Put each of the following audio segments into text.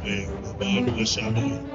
Shame, Baba Shame.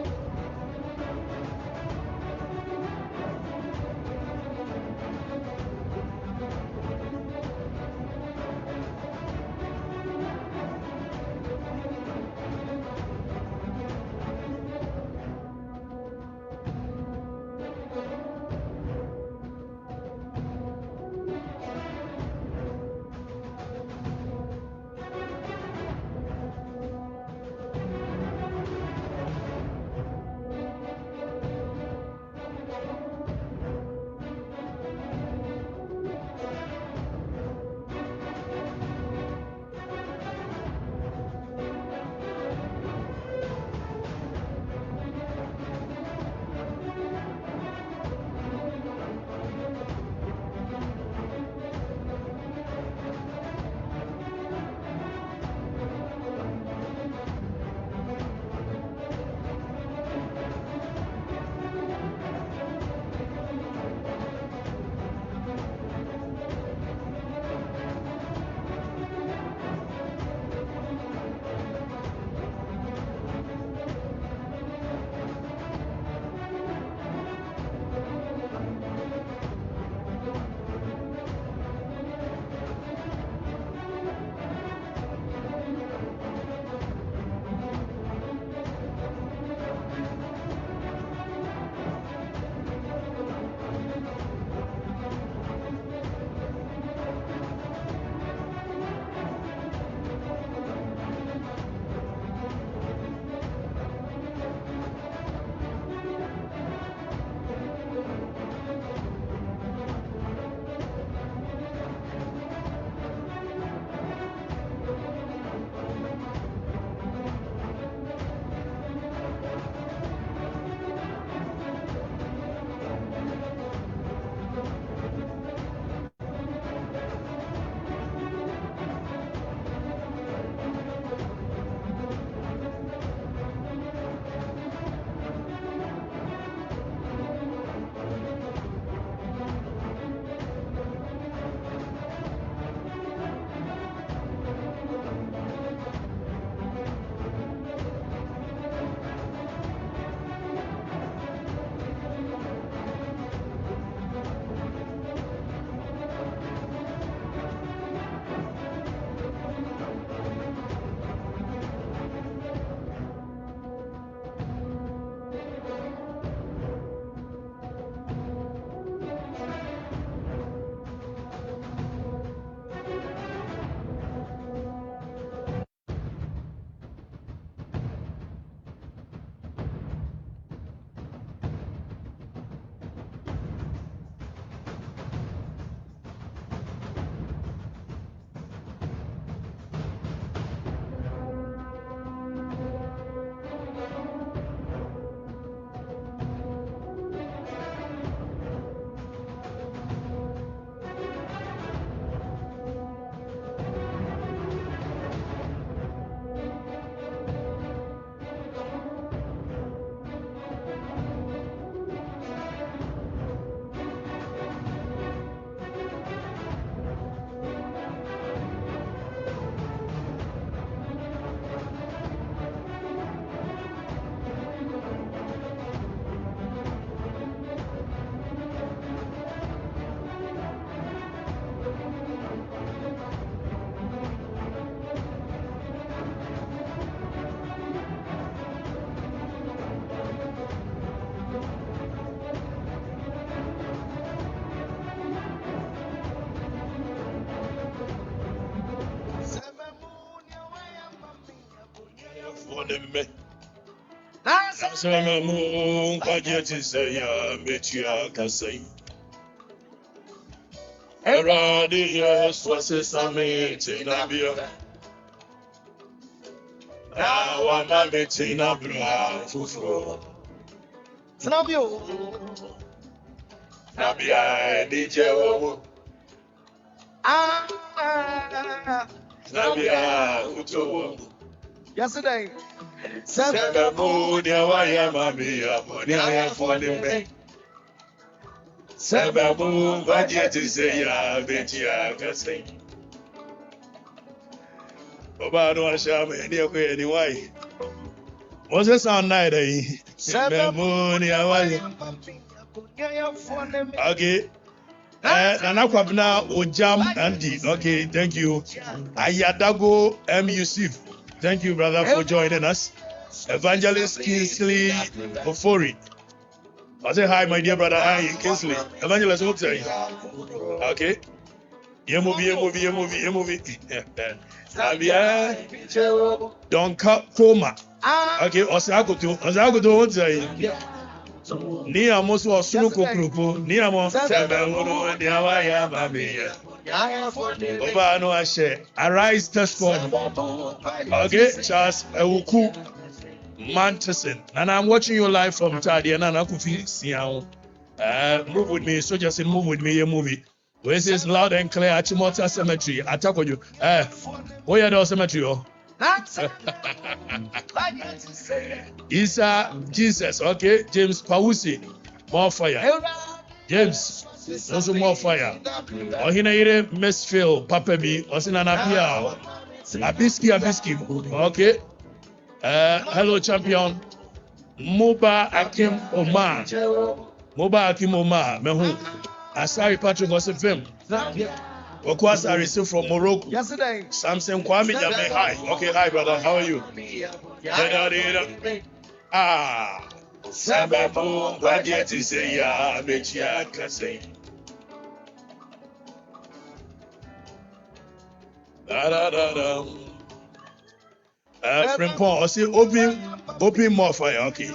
For the me. Samamu, budget is a ya, Metia Casay. Eradius was a summit in Abia. Now I'm a meeting Abra, Fufu. Snapio. Nabia, DJ. Nabia, Uto. Yesterday. Samamu, Yawaya, Mamia, Monia for the me. Samamu, budget is a ya, Metia Casay. Oba no asham any way anyway. What's this sound night? Okay. Nana Kwabena Ojam Andy. Okay, thank you. Ayadago M. Yusuf. Thank you, brother, for joining us. Evangelist Kingsley Ofori. I say hi, my dear brother. Hi, Kingsley. Evangelist, what's saying? Okay. You movie. Don't cut coma. Okay, Osagoto, what's saying? Nia Mosu or Sunuko Krupo, Nia Mo, Niawaya, Mamia. Oba no Ashe. Arise test form. Okay, Charles Ewuku Manteson. And I'm watching you live from Tadi and Anakufi Siao. Move with me, so just move with me, a movie. Where says loud and clear Achimota Cemetery. Attack on you. Where are the cemetery? Isa Jesus, okay. James Pausi, more fire. James, also more fire. Ohinaire Mesfield, Papa B, Osinanapia. Abiski, okay. Hello, champion. Moba Akim Omar. Mehu. Asari Patrick was a film. Okwasa received from Morocco. Yesterday. Samson Kwame Jame. Hi. Okay, hi, brother. How are you? Sababu, what yet is a ya, Bechia Kase. Friend Paul, I say open more fire, okay.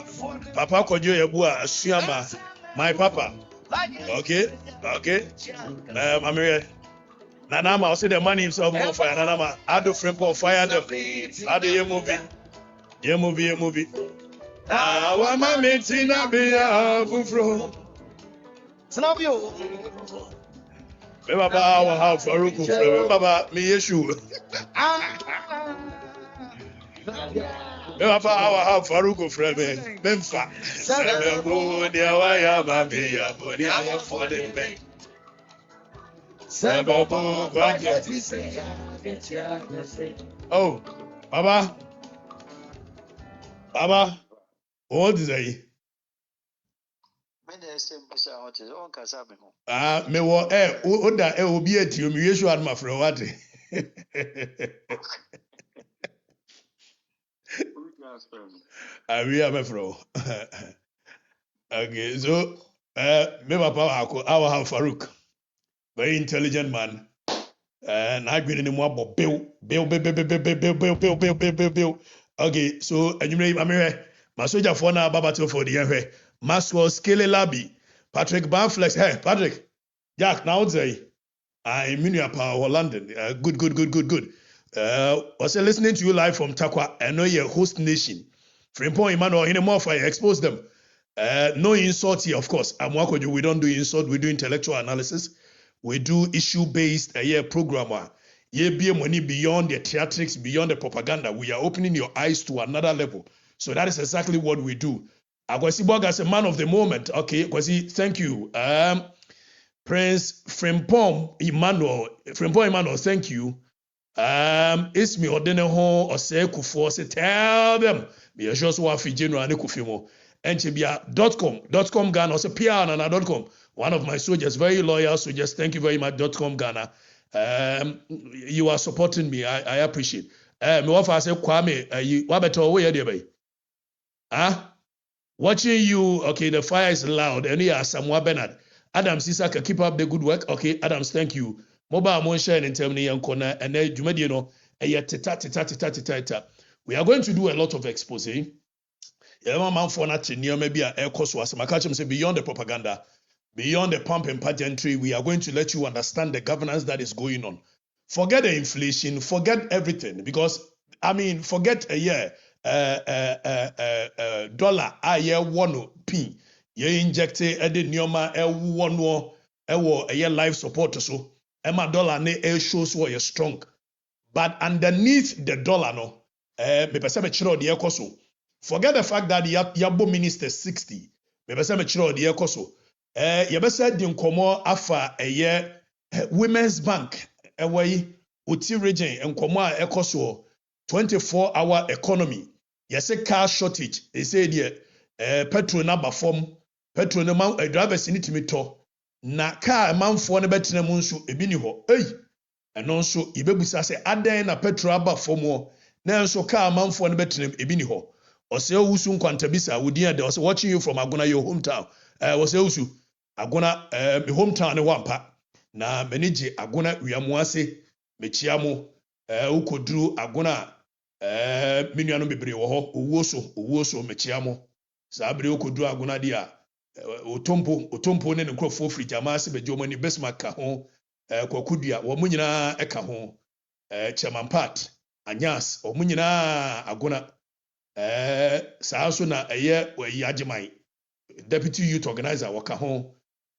Papa Kojo Yabua, Siama, my papa. Okay. Amir. Nanama, I'll say the man himself more fire. Nanama, add the friend Paul fire them. Add the movie. Wama metina be a bufro. Snapio. Baba, our house, Faruku, Baba, me issue. Baba, our house, Faruku, Frebe, Memfa. Oh, Baba, what is it? Me wo oda obi ati omi yesu adma fro wate. We are my fro. Okay, so me papa our have Farouk, very intelligent man. And I've been in the more bill. Okay, so and you may my soldier for now Babato for the year. Maxwell Skele Labi, Patrick Banflex. Hey, Patrick, Jack, now say I'm in your power London. Good. Was listening to you live from Takwa. I know your host nation. Frimpong Emmanuel in a more fire, expose them. No insult here, of course. We don't do insult, we do intellectual analysis. We do issue-based program. Be money beyond the theatrics, beyond the propaganda. We are opening your eyes to another level. So that is exactly what we do. Agwasibog as a man of the moment. Okay, Kwasi, thank you. Prince Frimpong Emmanuel, thank you. It's me Odeneho or say Kufo, say tell them. Me a just one General and Kufimo. And .com Ghana or say PR.com. One of my soldiers, very loyal soldiers. Thank you very much. .com Ghana. You are supporting me. I appreciate. Me what I say Kwame. You what better way there, boy? Watching you. Okay, the fire is loud. And here Samuel Bernard. Adams Isaka, keep up the good work. Okay, Adams, thank you. Mobile motion in termini and corner and then you know we are going to do a lot of expose. Maybe a course was my catch say beyond the propaganda, beyond the pump and pageantry, we are going to let you understand the governance that is going on. Forget the inflation, forget everything, because forget a year dollar a year 1p. You inject the nioma one a year life support so. Emma dollar ne shows why you're strong. But underneath the dollar, no, me pese me chiro de ekoso. Forget the fact that yabo minister 60. Me pese me chiro de ekoso. Ye be said di nkomo afa eye Women's Bank ewe uti region nkomo a ekoso 24-hour economy. yɛsɛ car shortage ɛsɛ deɛ petrol na ba fam petrol no ma drivers ni timi tɔ na car manfoɔ no bɛtena mu nso ebi ni hɔ ɛno nso yɛbɛbusa sɛ adan na petrol aba fam hɔ na nso car manfoɔ no bɛtena mu ebi ni hɔ ɔsɛ owusu nkwantabisa wodin ade ɔsɛ watching you from Agona your hometown ɔsɛ owusu Agona me hometown ne wampa na m'ani gye Agona wiamuase mekyia mo ukoduru Agona me nuanom bebree wɔ hɔ owuo so mekyia mo saa bere ukoduru Agona di a otompo ne ne nkurɔfoɔ firi Jamase bɛgye ɔmo ani Besmark ka ho kwakudua wɔn nyinaa ɛka ho Chairman Pat Anyas wɔn nyinaa Agona saa so na ɛyɛ wɔyi agyeman deputy youth organizer wɔka ho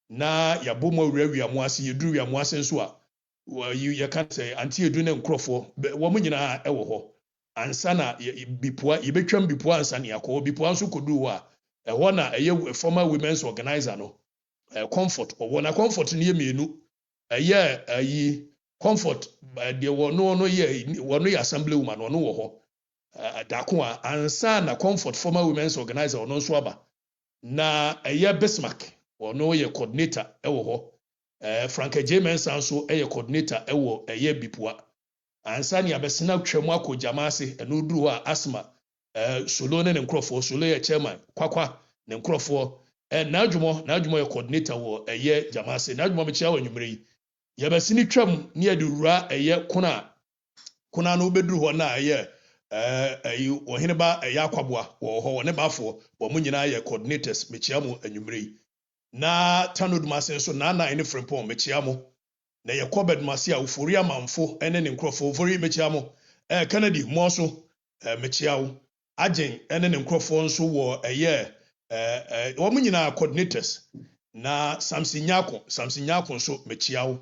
na yɛabɔ mu awura wiamuase yɛduru wiamuase nso a yɛka sɛ anti yɛduru ne nkurɔfoɔ wɔn nyinaa ɛwɔ hɔ ansa na yɛbɛtwam bipua ansa ne yakɔ bipua nso kɔduru hɔ a ɛhɔ na ɛyɛ former women's organizer no comfort ɔwɔ na comfort no yɛ mmienu ɛyɛ ayi comfort deɛ wɔno yɛ assembly woman ɔno wɔ hɔ dako a ansa na comfort former women's organizer ɔno nso aba na ɛyɛ Bismarck ɔno yɛ coordinator ɛwɔ hɔ Frank James nso ɛyɛ coordinator ɛwɔ ɛyɛ bipua ansa ne abɛsena twam akɔ Jamase ɛno duru hɔ a asma solo ne nkurɔfoɔ solo yɛ chairman kwakwa ne nkurɔfoɔ n'adwumɔ yɛ coordinator wɔ ɛyɛ Jamase n'adwumɔ mekyia wɔ anwummere yi yɛbɛsini twam ne yɛde wura ɛyɛ kuna no bɛduru hɔ na ɛyɛ ɔhene ba ɛyɛ akwaboa wɔ hɔ ne baafoɔ wɔn mo nyinaa yɛ coordinators mekyia mo anwummere yi na tanodumase nso na ne frimpɔn mekyia mo na yɛ kɔbɛdumase a ofori amanfo ne ne nkurɔfoɔ ofori mekyia mo Kennedy mo so mekyia wo agyen ne ne nkurɔfoɔ nso wɔ ɛyɛ wɔn mo nyinaa coordinators na Samson Nyako nso mekyia wo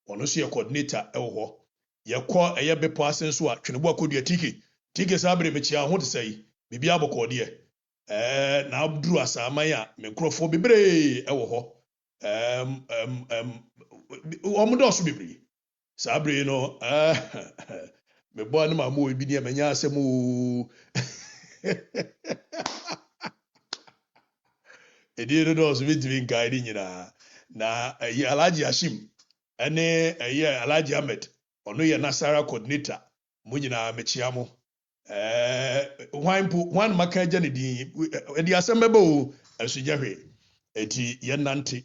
ɔno nso yɛ coordinator ɛwɔ hɔ yɛkɔ ɛyɛ bepɔ ase nso a twenebo akɔdua tike saa bere mekyia ho te sɛ yi bibi abɔkɔdeɛ na abduru asaman a me nkurɔfoɔ bebree ɛwɔ hɔ wɔn dɔɔso bebree saa bere no mebɔ ne ma mo ebi ne manya asɛm o ɛdi no dɔɔso bitumi nkae ne nyinaa na ɛyɛ Alhaji Hashim ɛne ɛyɛ Alhaji Ahmed ɔno yɛ Nasara coordinator mo nyinaa mekyia mo wan maka agya ne din ɛde asɛm bɛbɛ o asugya hwɛ ɛti yɛnante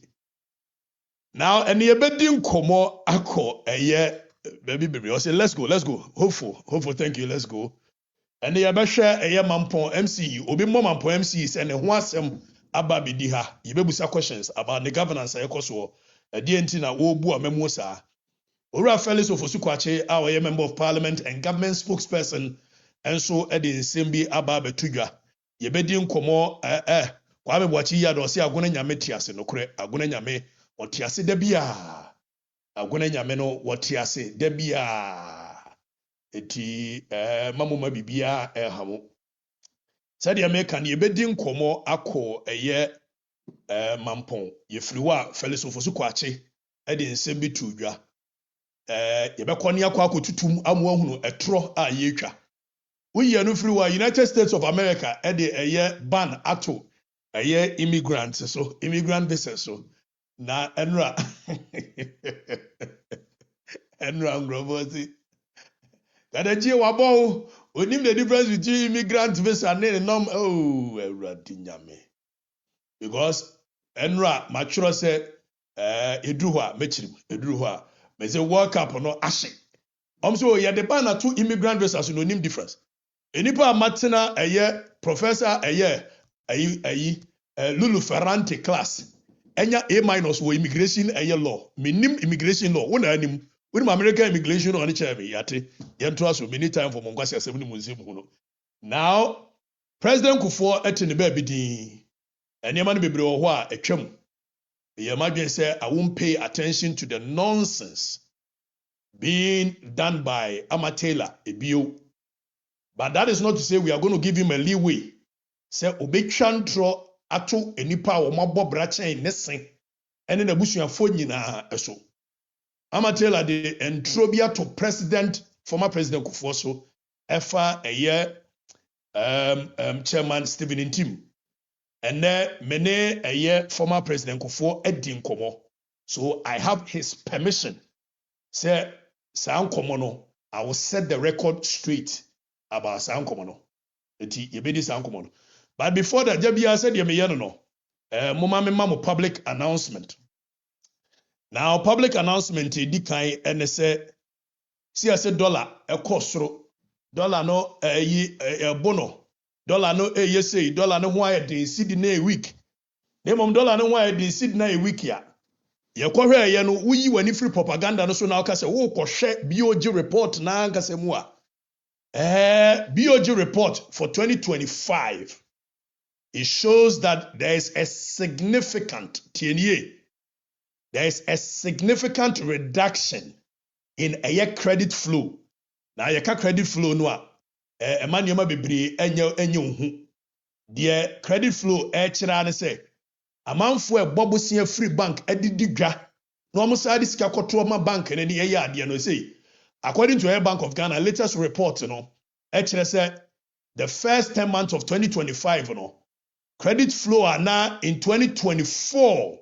now ɛne yɛbɛdi nkɔmmɔ akɔ ɛyɛ baabi bebree ɔsɛ let's go hopeful thank you let's go ɛne yɛbɛhwɛ ɛyɛ mampɔn MCE obi mmɔ mampɔn MCE sɛ ne ho asɛm aba bɛdi ha yɛbɛbusa questions about the governance a ɛkɔ soɔ ɛdeɛ nti na wɔrebu a mɛmu saa Owura Felix Ofosu-Kwakye a ɔyɛ member of parliament and government spokesperson enso ɛde nsɛm bi aba abɛto dwa yɛbɛdi nkɔmmɔ Kwame Boakye yi a ɔsɛ Agona Nyame te ase nokorɛ Agona Nyame ɔte ase da bia Agona Nyame no wɔte ase da bia eti mamoma bibia ɛhamo sɛdeɛ meka ne yɛbɛdi nkɔmmɔ akɔ ɛyɛ mampɔn yɛfiri hɔ a Felix Ofosu-Kwakye ɛde nsɛm bi to dwa yɛbɛkɔ ne akɔ akɔtutum amoahunu ɛtorɔ a yɛtwa woyɛ no firi hɔ a United States of America ɛde ɛyɛ ban ato ɛyɛ immigrant visa so na ɛnura nkurɔfoɔ si kadagye wabɔ onim the difference between immigrant visa ne nom Awurade Nyame because ɛnura matwerɛ sɛ eduru hɔ a mɛkyirim eduru hɔ a mɛsɛ World Cup no ahye so yɛde ban ato immigrant visa so no onim difference enipa a matena ɛyɛ professor ɛyɛ Lulu Ferrante class enya A- wɔ immigration ɛyɛ law minim immigration law wona anim American immigration law ne kyerɛ me yate yɛnto aso many time for monkwasi asɛm ne munsim ho no now President Kufuor ɛte ne baabi din nneɛma no bebree wɔ hɔ a atwam yɛ madwen sɛ I won't pay attention to the nonsense being done by Amatela Ebio. But that is not to say we are going to give him a leeway. Say obetwa ntro ato enipa a wɔmabɔ brachen ne sen ɛne n'abusuafo nyinaa ɛso. Amatela de ntro bi ato former president Kufuor so ɛfa ɛyɛ chairman Stephen Intim. And then many a year former president Kufo Edin Komo. So I have his permission. Say Sound Komono, I will set the record straight about Sound Komono. Sound Komono. But before that, Jabia said no. Mama public announcement. Now public announcement dikai and say see I said dollar a kosro dollar no bono dollar no say dollar no why de seed na a week. Nemom dollar no why de seed na a week ya. Ye kohwe ye no wuyi wani free propaganda no so na aka say wo kohwe BOG report na aka say mu a BOG report for 2025. It shows that there is a significant reduction in a credit flow. Now, your credit flow no a man you be brave enyo the credit flow chira ne say amanfo e bobosia free bank edidigwa no almost side sika koto ma bank ne ne ye ade no say according to Air Bank of Ghana latest report chira say the first 10 months of 2025 credit flow are now in 2024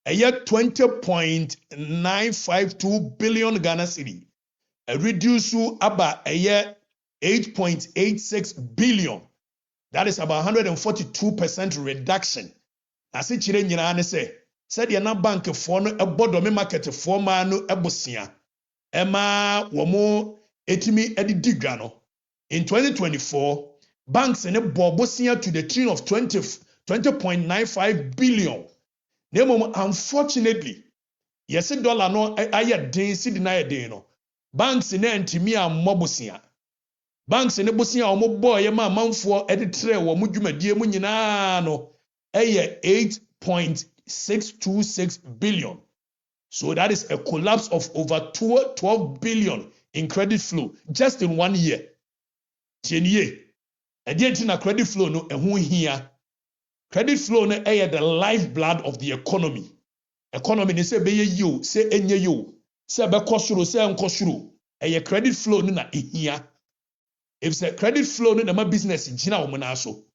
a year 20.952 billion Ghana cedi. A reduce to about a year 8.86 billion. That is about 142% reduction. As it chire say, said the bank for no a market for no ebosia. Emma womo etimi edidigano. In 2024, banks in a bobosia to the tune of 20.95 billion. Unfortunately, yes, dollar no aye den si deny den no. Banks in ntimi amobosia. Banks in bosia omo boy ma manfo editre wo mudwumadie mu nyina no aye 8.626 billion. So that is a collapse of over 12 billion in credit flow just in 1 year. Tienye. Edientina credit flow no ehun hia. Credit flow no the lifeblood of the economy. Economy ni say beye yo, say enye yo, say be kosuro, say nkosuro. Credit flow no na ehia. If say credit flow no na ma business gina wo na so.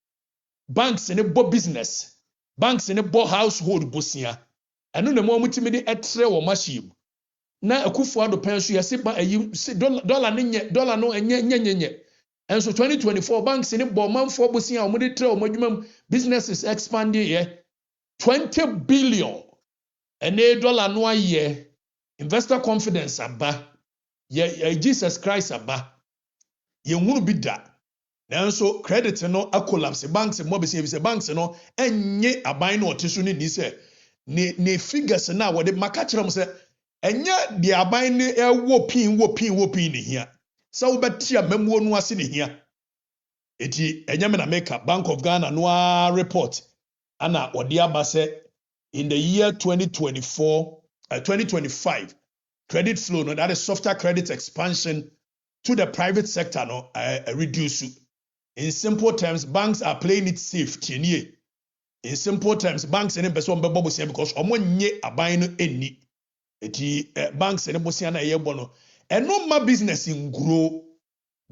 Banks ne bo business. Banks ne bo household bosia. Eno na mo mutimi de etre wo machine. Na akufo ado pen so yese ba dollar no enye. And so 2024 banks in the Bowman for Bosia, Muditra, businesses expanding here 20 billion and $8 no year. Investor confidence aba. Jesus Christ aba. Ye won't be that. Now so credit no a collapse. Banks and mobile banks no and ye a buy no tissue ni say ne figures now what the macatram say and yet the abine a whooping here. So betia memo no ase ne hia eti enyame na make Bank of Ghana no report ana odi aba se in the year 2025 credit flow no that is softer credit expansion to the private sector no reduce. In simple terms, banks are playing it safe tienie. In simple terms, banks any person be bobo because omo nye aban no eni eti banks any bosia na ye bono. And no more business in grow.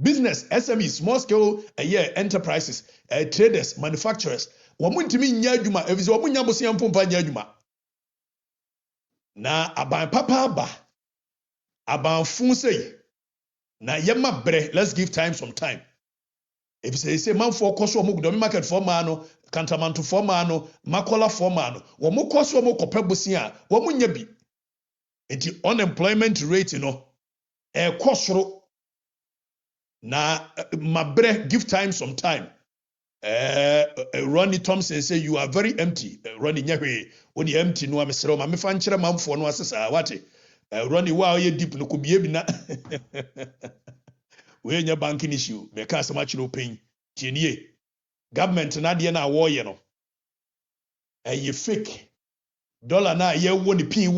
Business, SME, small scale enterprises, traders, manufacturers. Wamuntimi nyajuma, evizo wamunya bosi yampumpa nyajuma. Na aban papa aba. Aban funse. Na yema bre, let's give time some time. If you say man for koso omu gudomi market for mano, kantamantu for mano, makola for mano. Wamu koso omu kope bosi ya, wamunya bi. Enti unemployment rate kosoro na mabre give time some time. Ronnie Thompson say you are very empty. Ronnie nyahwe woni empty no amesere ma mefa nkyere mamfo no asesa wate. Ronnie wa ye deep no kubie bi na. We nya banking issue me ka asema kire open. Tienie. Government na de na wo ye no. Ye fake. Dollar na ye woni pin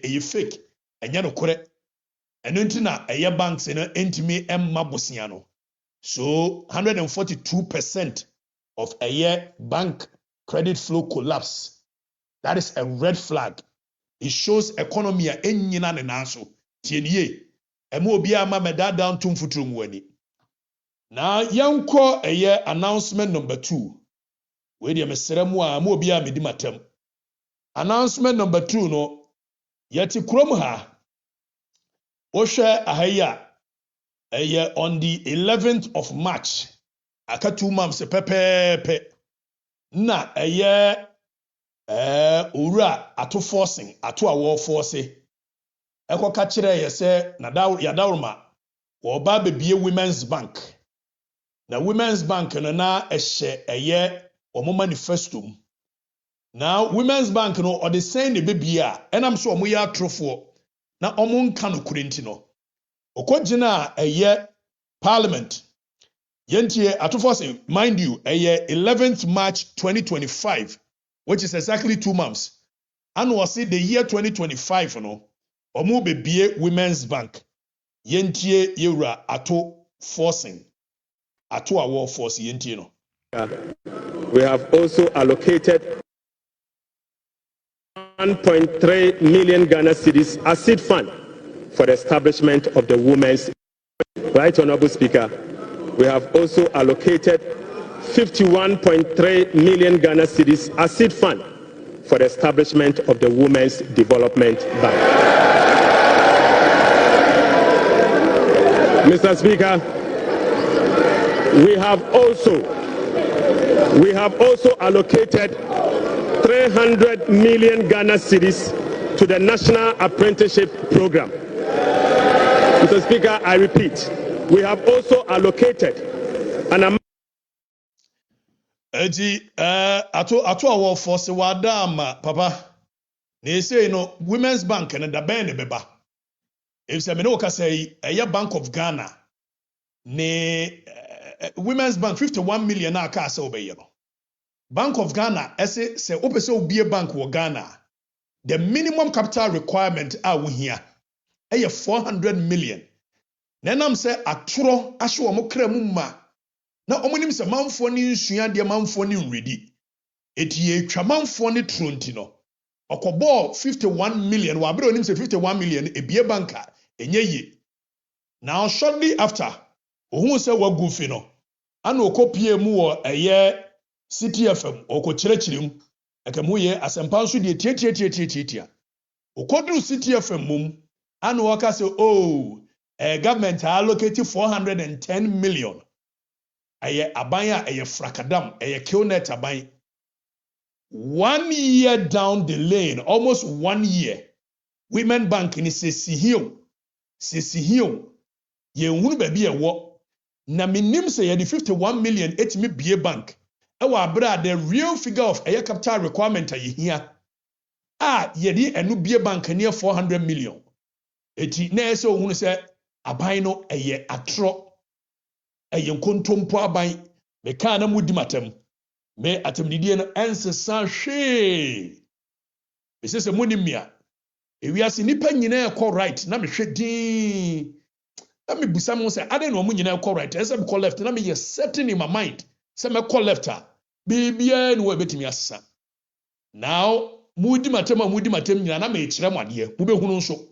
ye fake. Enya no kore. And untina a banks in entime emma bosiano. So 142% of a year bank credit flow collapse. That is a red flag. It shows economy a enyina ne naso. Tienye. Emo obi ama meda down tum futrum weni. Now yanko eye announcement number 2. We dey mesere mu a mo obi a medi matem. Announcement number 2 no yeti krom ha. Ohwe ahaya eye on the 11th of March. Aka 2 months pepepe. Na eye owura ato forcing ato awo force. Ekoka kire ye se na yadawroma wo ba bebie Women's Bank. Na Women's Bank no na ehye eye omo manifesto. Now Women's Bank no or the same the baby a enam so omo ya atrofo na omo nka no kurenti no. Okogina eye parliament. Yentie atofo say mind you eye 11th March 2025 which is exactly 2 months. And was the year 2025 no omo bebie Women's Bank. Yentie yewura ato forcing ato awo force yentie no. We have also allocated 1.3 million Ghana cedis as seed fund for the establishment of the Women's. Right, Honorable Speaker. We have also allocated 51.3 million Ghana cedis as seed fund for the establishment of the Women's Development Bank. Mr. Speaker, we have also allocated 300 million Ghana cedis to the National Apprenticeship Program. Mr. Speaker, I repeat, we have also allocated an amount. Ato awo force wadama papa. They say Women's Bank and the bene beba. If se me no ka say Bank of Ghana ne Women's Bank 51 million na ka say obeye no. Bank of Ghana ese se opese obi bank wo Ghana. The minimum capital requirement a wo hia 400 million. Nenam se atoro ahwe wo kra mu ma. Na omonim se manfo ni nsua de manfo ni nredi. Etie twa manfo ni tronti no. Okobo 51 million wa bere onim se 51 million ebie banka enye ye. Now shortly after ohun se wa gufi no. Ana okopie mu wo CTFM okokyerɛkyerɛ mu akamu ye asempa nso de tietia okoduru CTFM mum ana waka say government allocate 410 million aban a frakadam killnet aban 1 year down the lane, almost 1 year. Women Bank ni sesihio ye hunu baby e wo na minim say ye 51 million etimi bie bank. Ewa abra the real figure of capital requirement a here. Yedi enu bie bank near 400 million. Eti na ese ohunu se aban no atro nkontompo aban me ka na mudi matem me atemdidie no ensesa hwe ese se monimia ewiase nipa nyina ekọ right na me hwe din na me busa mo se ade no mo nyina ekọ right ese me call left na me ye setting in my mind se me call left a bibia no we betimi asesa now mudi matem nyina na me kire mo ade mu behunu nso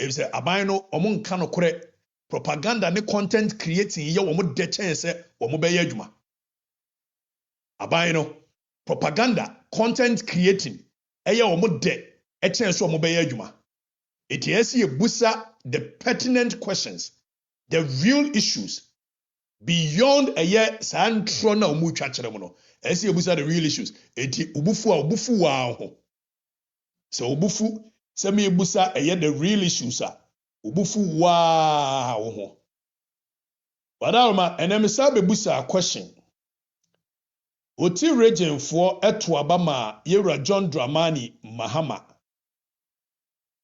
se aban no omo nka no kore propaganda ne content creating ye wo mo de chance wo mo be ye adwuma aban no propaganda content creating eye wo mo de chance wo mo be ye adwuma it is ye busa the pertinent questions, the real issues beyond santro na wo twa kire mo no ese ye busa the real issues eti obufu wa ho so obufu se me busa the real issues a obufu wa ho Wadalma enem sabe busa question Oti region for eto abama yewra John Dramani Mahama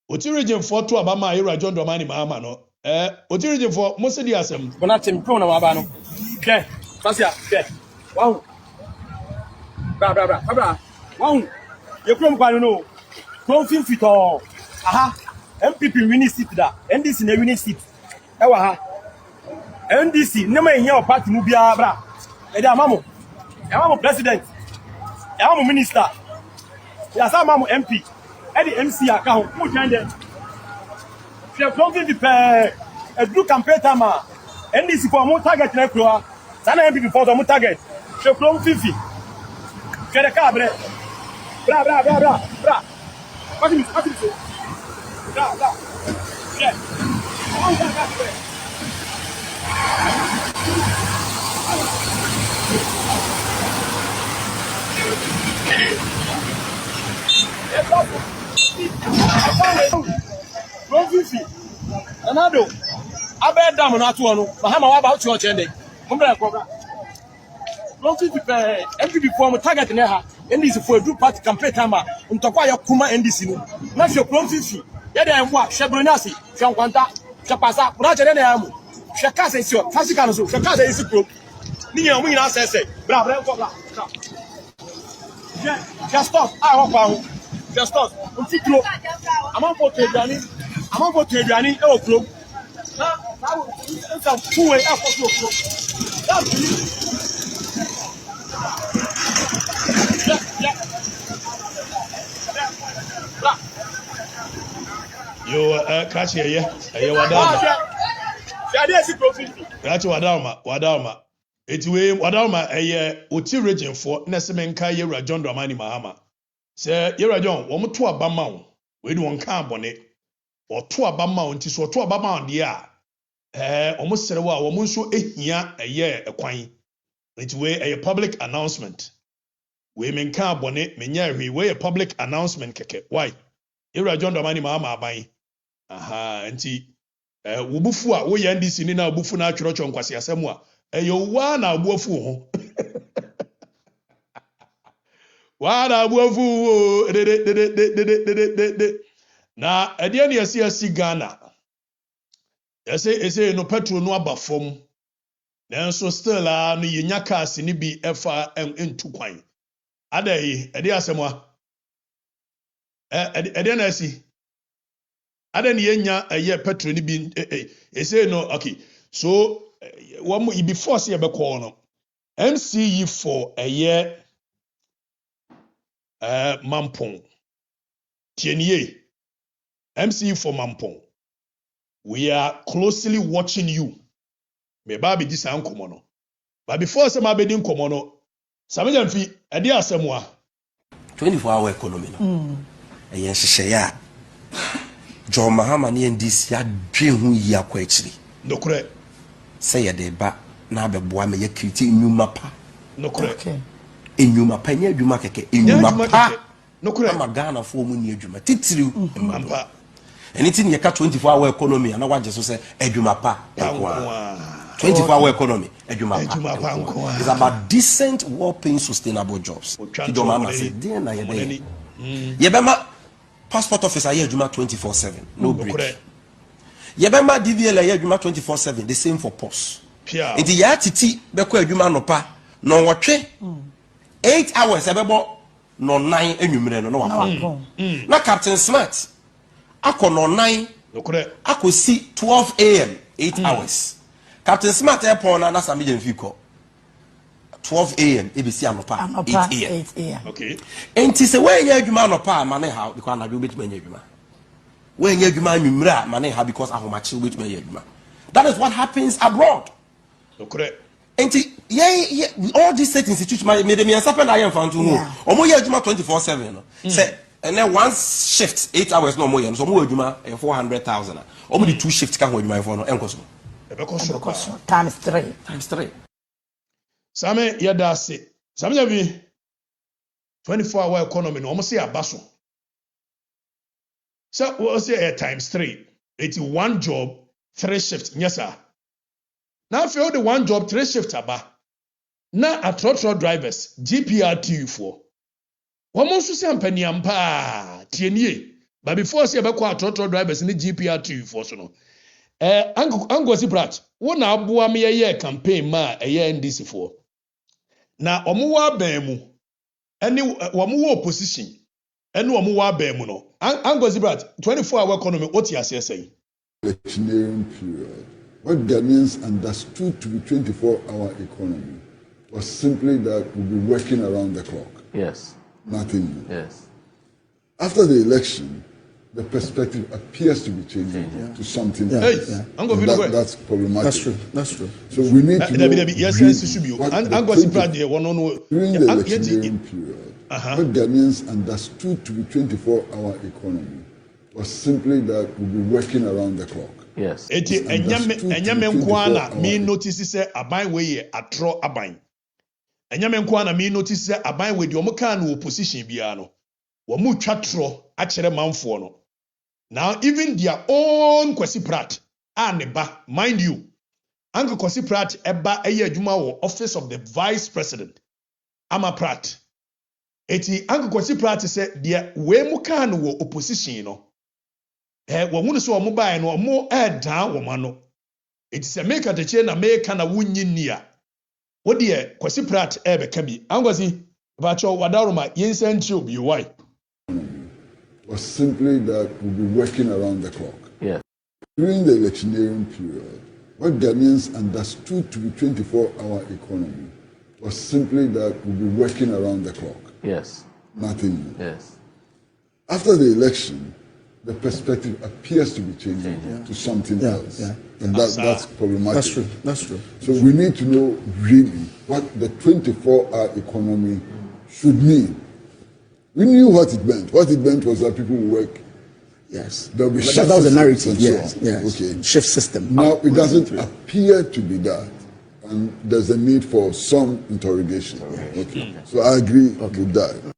Oti region for to abama yewra John Dramani Mahama no Oti region for most di asem bona tempo na waba no hwe fasia hwe wow bra wow ye krom kwanu no krom fin fito aha MPP winning seat da NDC na winning seat ewa ha NDC nema ehia party mu bia bra e da amamo president amamo minister ya sa amamo MP e di MC aka ho mu join dem she from the e do campaign time NDC for more target na kro. Sana MPP for more target. She kro 50. She the car bre. Bra. What is it? Bra. Yeah. Anado, I bet damn not one. Mahama, what about your chende? Don't you prepare MPP form target in her, and this for a group party campaign time, and Tokwaya Kuma and this. Not your province. Yet I am what Shabronasi, Shankwanta, Chapasa, Raja and Amu. Shakasa is your Fasicano, Shakasa is a group. Nia win us, I say, Bravo. Just stop. I want just stop. I'm on for Tedani. I'm on for Tedani. Oh, club. That's a two-way effort. Yo, catch here, yeah. You Wadalma. It's way Wadalma, Uti region for Nessamenka, Yera John Dramani Mahama. Sir, Yera John, one to a bamount. We don't camp on it. Or to a bamount is or to a bamount, yeah. Almost said a while, almost so a year a quine. It's way a public announcement. We men camp on it, Menyari, way a public announcement, keke. Why? Yera John Dramani Mahama buying. Aha, anti. Wubufu a wo yandi sini na wubufu na atworo chonkwase asemu a wa na abuafu ho wa na abuafu de na ede ne asi Ghana ese no petrol no aba fom nanso still no yenya cars ni bi efa entu kwan adai ede asemu a ede na asi Aden yenya petrol ni bi say no okay so one before say be call no MCE for Mampong tienie MCE for Mampong we are closely watching you me ba be di san komo no but before say ma be di komo no samejan fi ade asemu a 24-hour economy no hyehyɛ ya John Mahama ni NDC adwe hu yi akwa akiri nokure say ye de ba na abeboa me ye kriti enwuma pa nokure enwuma pa ni adwuma keke enwuma pa nokure ama Ghana fo mu ni adwuma titiri ampa anything ye ka 24-hour economy na waje so say adwuma pa 24-hour economy adwuma pa is about decent well-paying sustainable jobs John Mahama say dey na ye dey ye be ma passport officer here Juma 24/7 no break. Yebema DVL here Juma 24/7 the same for post. It ya titi beko adwuma no pa no wotwe 8 hours ebebo no 9 enwumere no wakọ. Na Captain Smart akọ no 9 akọ si 12 am 8 hours. Captain Smart airport na Sami Jemfiko 12 am ebisi anopa 8 am. Okay. Enti se we nya adwuma anopa mane ha because na do betuma nya adwuma. We nya adwuma anwumra mane ha because ahomache betuma nya adwuma. That is what happens abroad. Okay. Enti all these state institutions me dem yansape na yen fantu hu. Omo nya adwuma 24/7 no. Say and then one shift 8 hours no mo yen so mo adwuma 400,000. Omo the two shifts ka ho adwuma for no enkoso. Ebekoso times 3. Same yada se. Same yabi 24-hour economy no almost say abaso. So we say times 3. 81 job, 3 shifts. Yes sir. Now if you the 1 job, 3 shifts aba. Na atrotro drivers GPRT for. One more say ampani ampa tienie. But before say be kwa atrotro drivers ni GPRT for so no. Angosi Brat, wo na aboa me ye campaign ma NDC for. Na omuwa ban mu ene omuwa opposition ene omuwa ban mu no Angosi Brat 24-hour economy what you say electioneering period what Ghanaians understood to be 24-hour economy was simply that we'll be working around the clock. Yes. Nothing more. Yes. After the election, the perspective appears to be changing to something Hey, else. I'm going to That's problematic. That's true. That's true. So we need to know yes, really yes, what during the electioneering period, what Ghanaians understood to be 24-hour economy was simply that we'll be working around the clock. Yes. Eti enyame nkwana me notice say aban we ye atro aban. Enyame nkwana me notice say aban we di omo kan no opposition bia no. Wo mu twatro a kire manfo no. Now even their own Kwesi Pratt aneba, mind you. Uncle Kwesi Pratt eba eye adwuma wo office of the vice president. Ama Pratt. Eti Uncle Kwesi Pratt say dia we mu kan wo opposition no. Wo mu so omo bae no omo dan wo ma no. Eti se make atache na make na wunyi nia. Wo de Kwesi Pratt be ka bi. Angosi ba cho wadaroma yensan chi obi why. Was simply that we'll be working around the clock. Yeah. During the electioneering period, what Ghanaians understood to be 24-hour economy was simply that we'll be working around the clock. Yes. Nothing more. Yes. After the election, the perspective appears to be changing to something else. Yeah. And that's problematic. That's true. That's true. So we need to know really what the 24-hour economy should mean. We knew what it meant. What it meant was that people would work. Yes. There'll be That was the narrative. Yes. So yes. Okay. Shift system. Now it doesn't appear to be that, and there's a need for some interrogation. Okay. So I agree with that.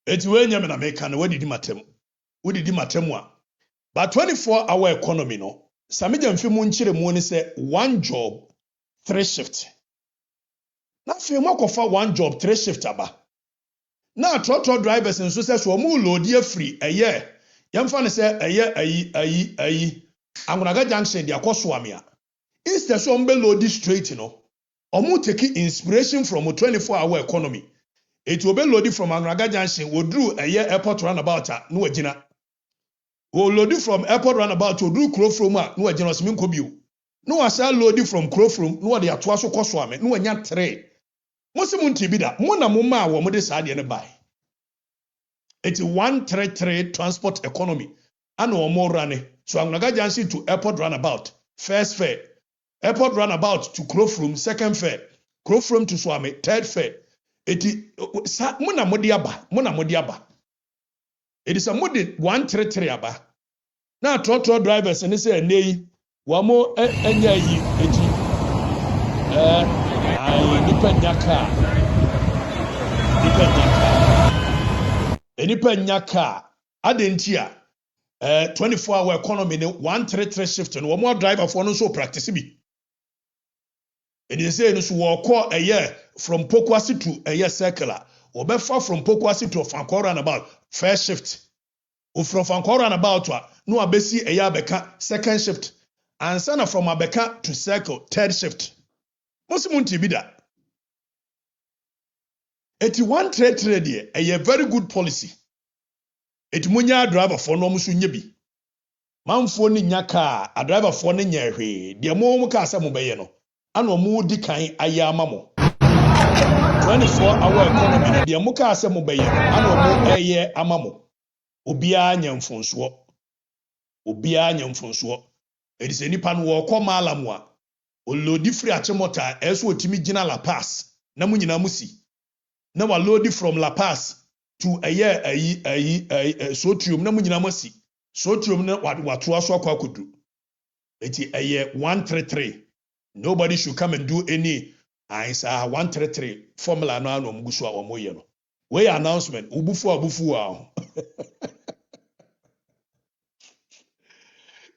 Eti we nyame na make na wadidi matem. Wadidi matem a. But 24-hour economy no. Samija mfimu nchire mu ni say one job, 3 shift. Na fe mo kofa one job, 3 shift aba. Na trotro drivers nso say so mu load ye free eye. Yemfa ne say eye ayi. Angunaga junction dia kwaso amia. Instead so mbe load straight no. Omu take inspiration from a 24-hour economy. It will be loaded from Angunaga junction. We drew a year airport runabout no wajina. We loaded from airport runabout to do crow from no wajina smin kobiu. No asa loaded from crow from no de atwaso kwaso ame no anya 3. Musimunti bida mona muma wo mode saa de ne bai. It's 133 transport economy. And no more running. So Angunaga junction to airport runabout. First fare. Airport runabout to Crowfroom, second fare. Crowfroom to Swami, third fare. Eti muna modi aba. It is a modi 133 aba. Na trotro drivers and say nei wamo enya yi eti nipa nyaka adentia 24-hour economy ne 133 shift no wamo driver for no so practice bi. And they say no so walk a year from Pokwasi to a year circular. Or better from Pokwasi to Fankor runabout first shift. Or from Fankor runabout no abesi a year beka second shift. And sana from Abeka to circle third shift. Most munti bida. 81 trade a very good policy. It munya driver for no musu nyebi. Manfo ni nyaka a driver for ni nyehwe. Dia mo mu ka asem beye no. Ano mu di kan ayama mo 24-hour economy na dia muka asem beye ano mu eye amamo obia nyamfonso edise nipa no wo koma alamu a olodi free achemota eso otimi gina La Paz na munyina musi na wa load from La Paz to ayi sotrium na munyina musi sotrium na watu aso akwakodu eti 133. Nobody should come and do any 133 formula no anu mgusu a omoye no. We announcement ubufu a.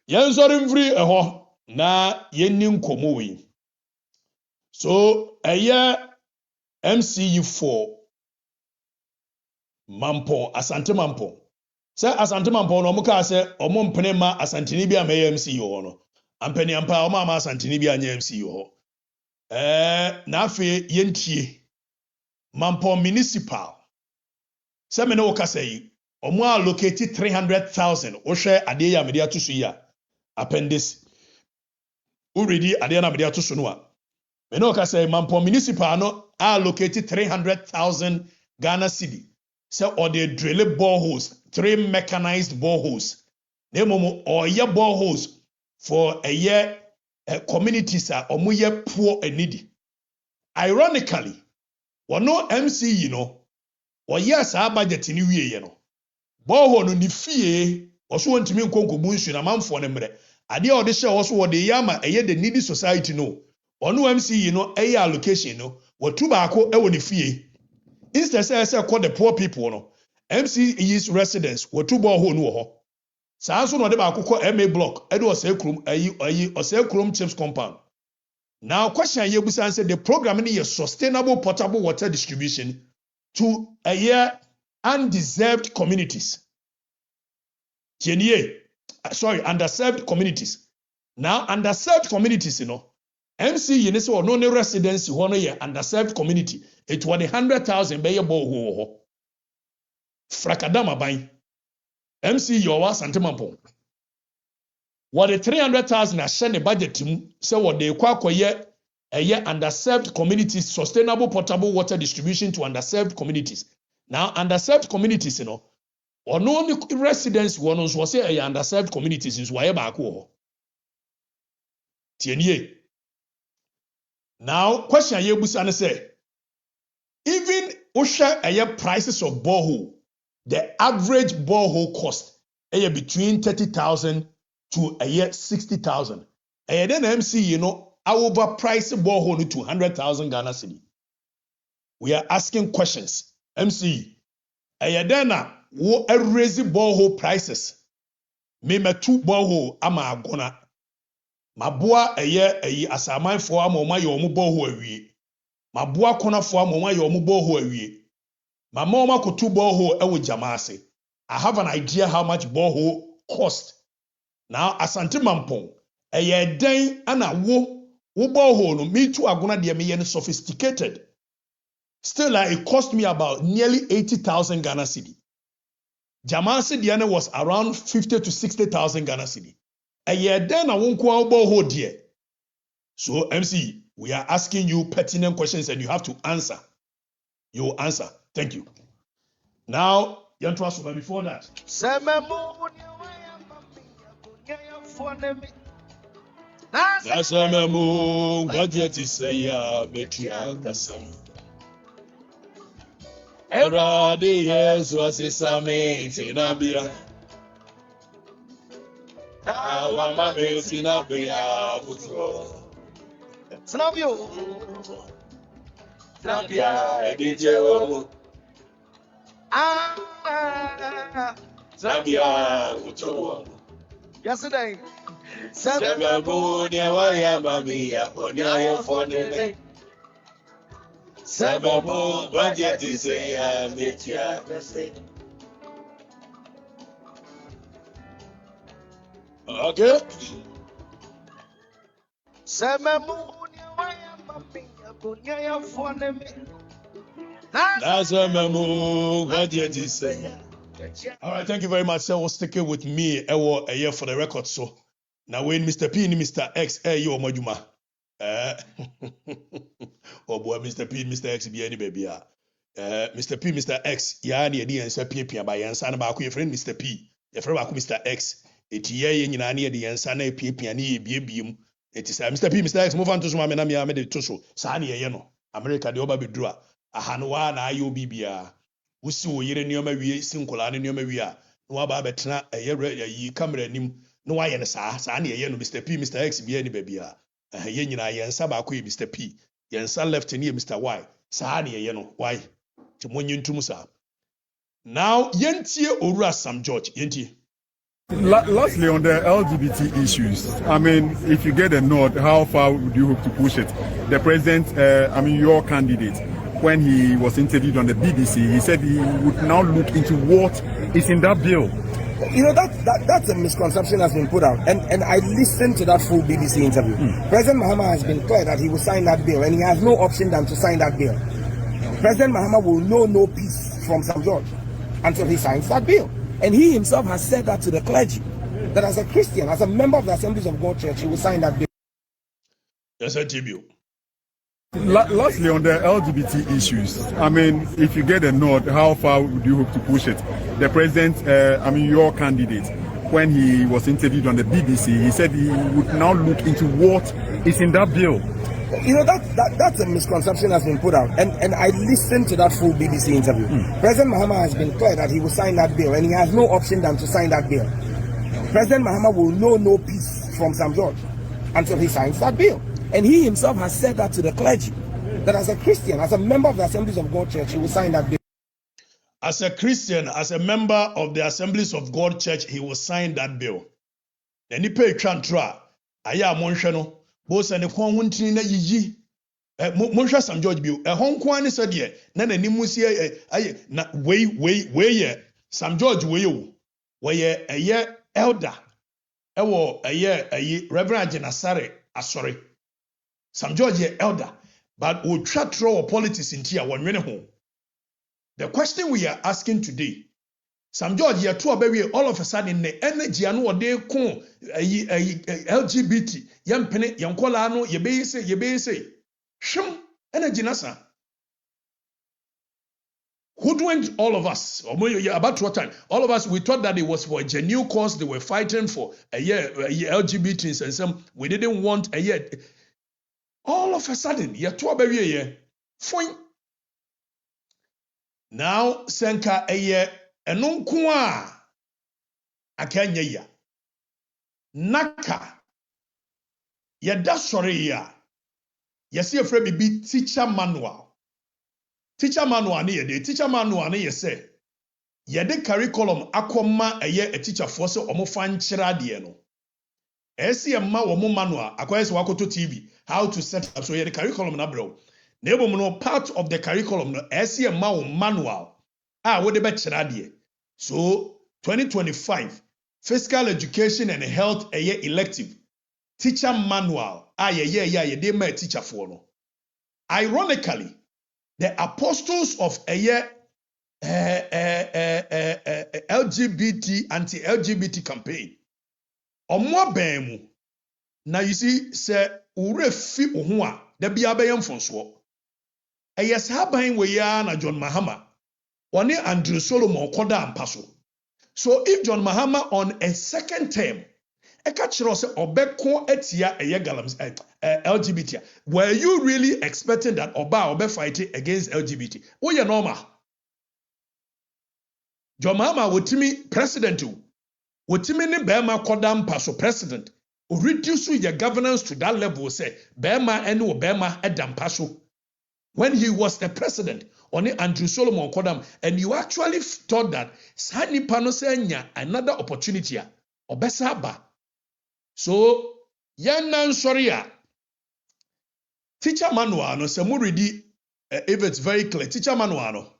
Yan sorry mfiri eho na yenni nkomo we. So MCU4 Mampo Asante Mampo. Say Asante Mampo no muka say omo mpene ma Asante ni bia me MCU no. Ampeni ampa o mama Asantini bi anya MC ho. Na afi yentie. Mampo municipal. Se me no kasa yi. Omo allocate 300,000. O hwe ade ya media to so yi a. Appendix. Already ade na media to so no a. Me no kasa yi Mampo municipal no allocate 300,000 Ghana cedi So or they drill boreholes, 3 mechanized boreholes. They or ye boreholes for a year communities are or poor and needy. Ironically, no MC, you know, or yes, our budget in you know. Borehole no ni fie, also want to mean konko bunsu na manfo ne mre. Ade a ode also what the yama the needy society no. Or no MC, you know, allocation no. What two baako e woni fie. Instead say call the poor people no. MCE's residents what two borehole no ho. Saa so no de baako call MA block. Edo Osekrum Osekrum Chips compound. Now, question Yebusan said the program is sustainable potable water distribution to a year undeserved communities. Underserved communities. Now, underserved communities, you know, MC Yenese or no residency, 1 year underserved community. It was 100,000 by boho. Frakadama buying. MC Yowa Santemampong. What the 300,000 are sent a budget to say what they call a year underserved communities, sustainable potable water distribution to underserved communities. Now, underserved communities, you know, or no residents was say a underserved communities is why back war. Tienye. Now, question Yebusan say, even Osha a prices of borehole, the average borehole cost between 30,000 to a year 60,000. And then MC, you know, I overprice borehole to 100,000 Ghana cedi. We are asking questions. MC, then wo raise borehole prices. Me 2 borehole ama agona. Mabua a year asaman for a moma yomu borehole awie. Mabua kona for a moma yomu borehole awie. My mama ko 2 borehole ewo jamase. I have an idea how much borehole cost. Now, Asante Mampong, a year day and a wo borehole, me too, agona de me sophisticated. Still, it cost me about nearly 80,000 Ghana cedi. Jamasi Diana was around 50 to 60,000 Ghana cedi. A year then I won't call borehole dear. So, MC, we are asking you pertinent questions and you have to answer. You will answer. Thank you. Now, Yantua, before that. That's a memo, gov't say ya, Every years was a summit in Abia. I want my base in Abia. Snapio, DJ. Snapia, yesterday. Sababunia waya mamia onya for the day. Sababu gov't say ya metia. Okay. Sababunia waya mamia onya for the day. That's a memo gov't say. All right, thank you very much. So sticking with me a year for the record. So now when Mr. P and Mr. X you Majuma. Oh boy, Mr. P, Mr. X be any baby. Mr. P, Mr. X, yani edi and Sapia by Yansan Baku, your friend Mr. P, your friend Mr. X, ye in Yania the Yansana Piani, BBM. It is Mr. P, Mr. X, move on to Mamma made it to Sani, America, the Oba Bidra, a Hanwa, na IOBBA. Usu yere nioma wie sinkola ne nioma wie a no aba betena ye camera nim no wa ye ne saa na ye no Mr. P Mr. X bia ni ba bia ye nyina ye nsa ba ko ye Mr. P ye nsa left ni ye Mr. Y saa na ye no why ti monyi ntum saa now yentie Owura Sam George yentie. Lastly, on the LGBT issues, I mean, if you get a nod, how far would you hope to push it? The president, your candidate, when he was interviewed on the BBC, he said he would now look into what is in that bill. You know, that's a misconception that's been put out. And I listened to that full BBC interview. President Mahama has been clear that he will sign that bill, and he has no option than to sign that bill. President Mahama will know no peace from Sam George until he signs that bill. And he himself has said that to the clergy, that as a Christian, as a member of the Assemblies of God Church, he will sign that bill. Yes, I tell you. Lastly, on the LGBT issues, I mean, if you get a nod, how far would you hope to push it? The president, your candidate, when he was interviewed on the BBC, he said he would now look into what is in that bill. You know, that's a misconception that's been put out. And I listened to that full BBC interview. President Mahama has been clear that he will sign that bill, and he has no option than to sign that bill. President Mahama will know no peace from St. George until he signs that bill. And he himself has said that to the clergy, that as a Christian, as a member of the Assemblies of God Church, he will sign that bill. As a Christian, as a member of the Assemblies of God Church, he will sign that bill. Then he pay trantra. Aya monshano. Both and the Kwanwuntini na yiyi. Monsha St. George bill. A Hong Kwan said ye. Nana nimusi na way St. George way a year elder. Ewo a year Reverend Jenasare asori. St. George ye elder. But we try to throw politics into our one home. The question we are asking today, St. George ye two abawi all of a sudden the energy anu ode ko LGBT yampene yankola anu ye say shum energy nasa. Hoodwinked all of us, about what time? All of us, we thought that it was for a genuine cause. They were fighting for a year LGBT and some. We didn't want a year. All of a sudden, you're two abawi fine. Now, senka a year enunkuwa akanya ya naka yada sorry ya yesi efre bibi teacher manual ni yede teacher manual ni yese yede curriculum akoma eye a teacher for se omo fan kyera de no esi emma wo mo manual akwese wakoto TV how to set up so yede curriculum na bro na ebom no part of the curriculum no esi emma wo manual wo de be kyera de. So 2025 physical education and health elective teacher manual ye de ma teacher for no. Ironically, the apostles of LGBT anti-LGBT campaign omo ban mu na you see say ure fi ohu a da bia be mfonso sa ban we ya na John Mahama one Andrew Solomon koda ampaso. So if John Mahama on a second term eka kire say obeko etia galams LGBT, were you really expecting that oba fighting against LGBT? Oh yeah, normal. John Mahama wotimi president wotimi ne bema koda ampaso president o reduce your governance to that level say bema ene bema edampaso when he was the president. On Andrew Solomon Kodam, and you actually thought that Sani Panosenya another opportunity or besaba. So Yanan Soria teacher manual no semuridi if it's very clear teacher manual no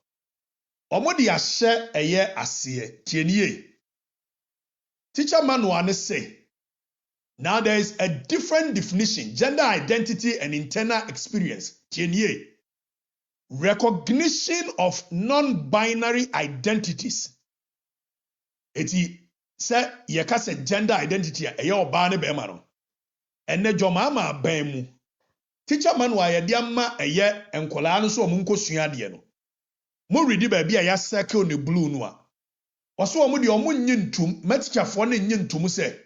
omodi ahye eye asiye tienie teacher manual ne say now there is a different definition gender identity and internal experience tienie recognition of non-binary identities. Eti say yeka say gender identity eye oba ne be ma no. Ene jomama ban mu. Teacher man wa ye de ama eye enkola no so omo nkosua de no. Mo ready ba bia ya circle ne blue no a. Oso omo de omo nyintum, teacherfo ne nyintum say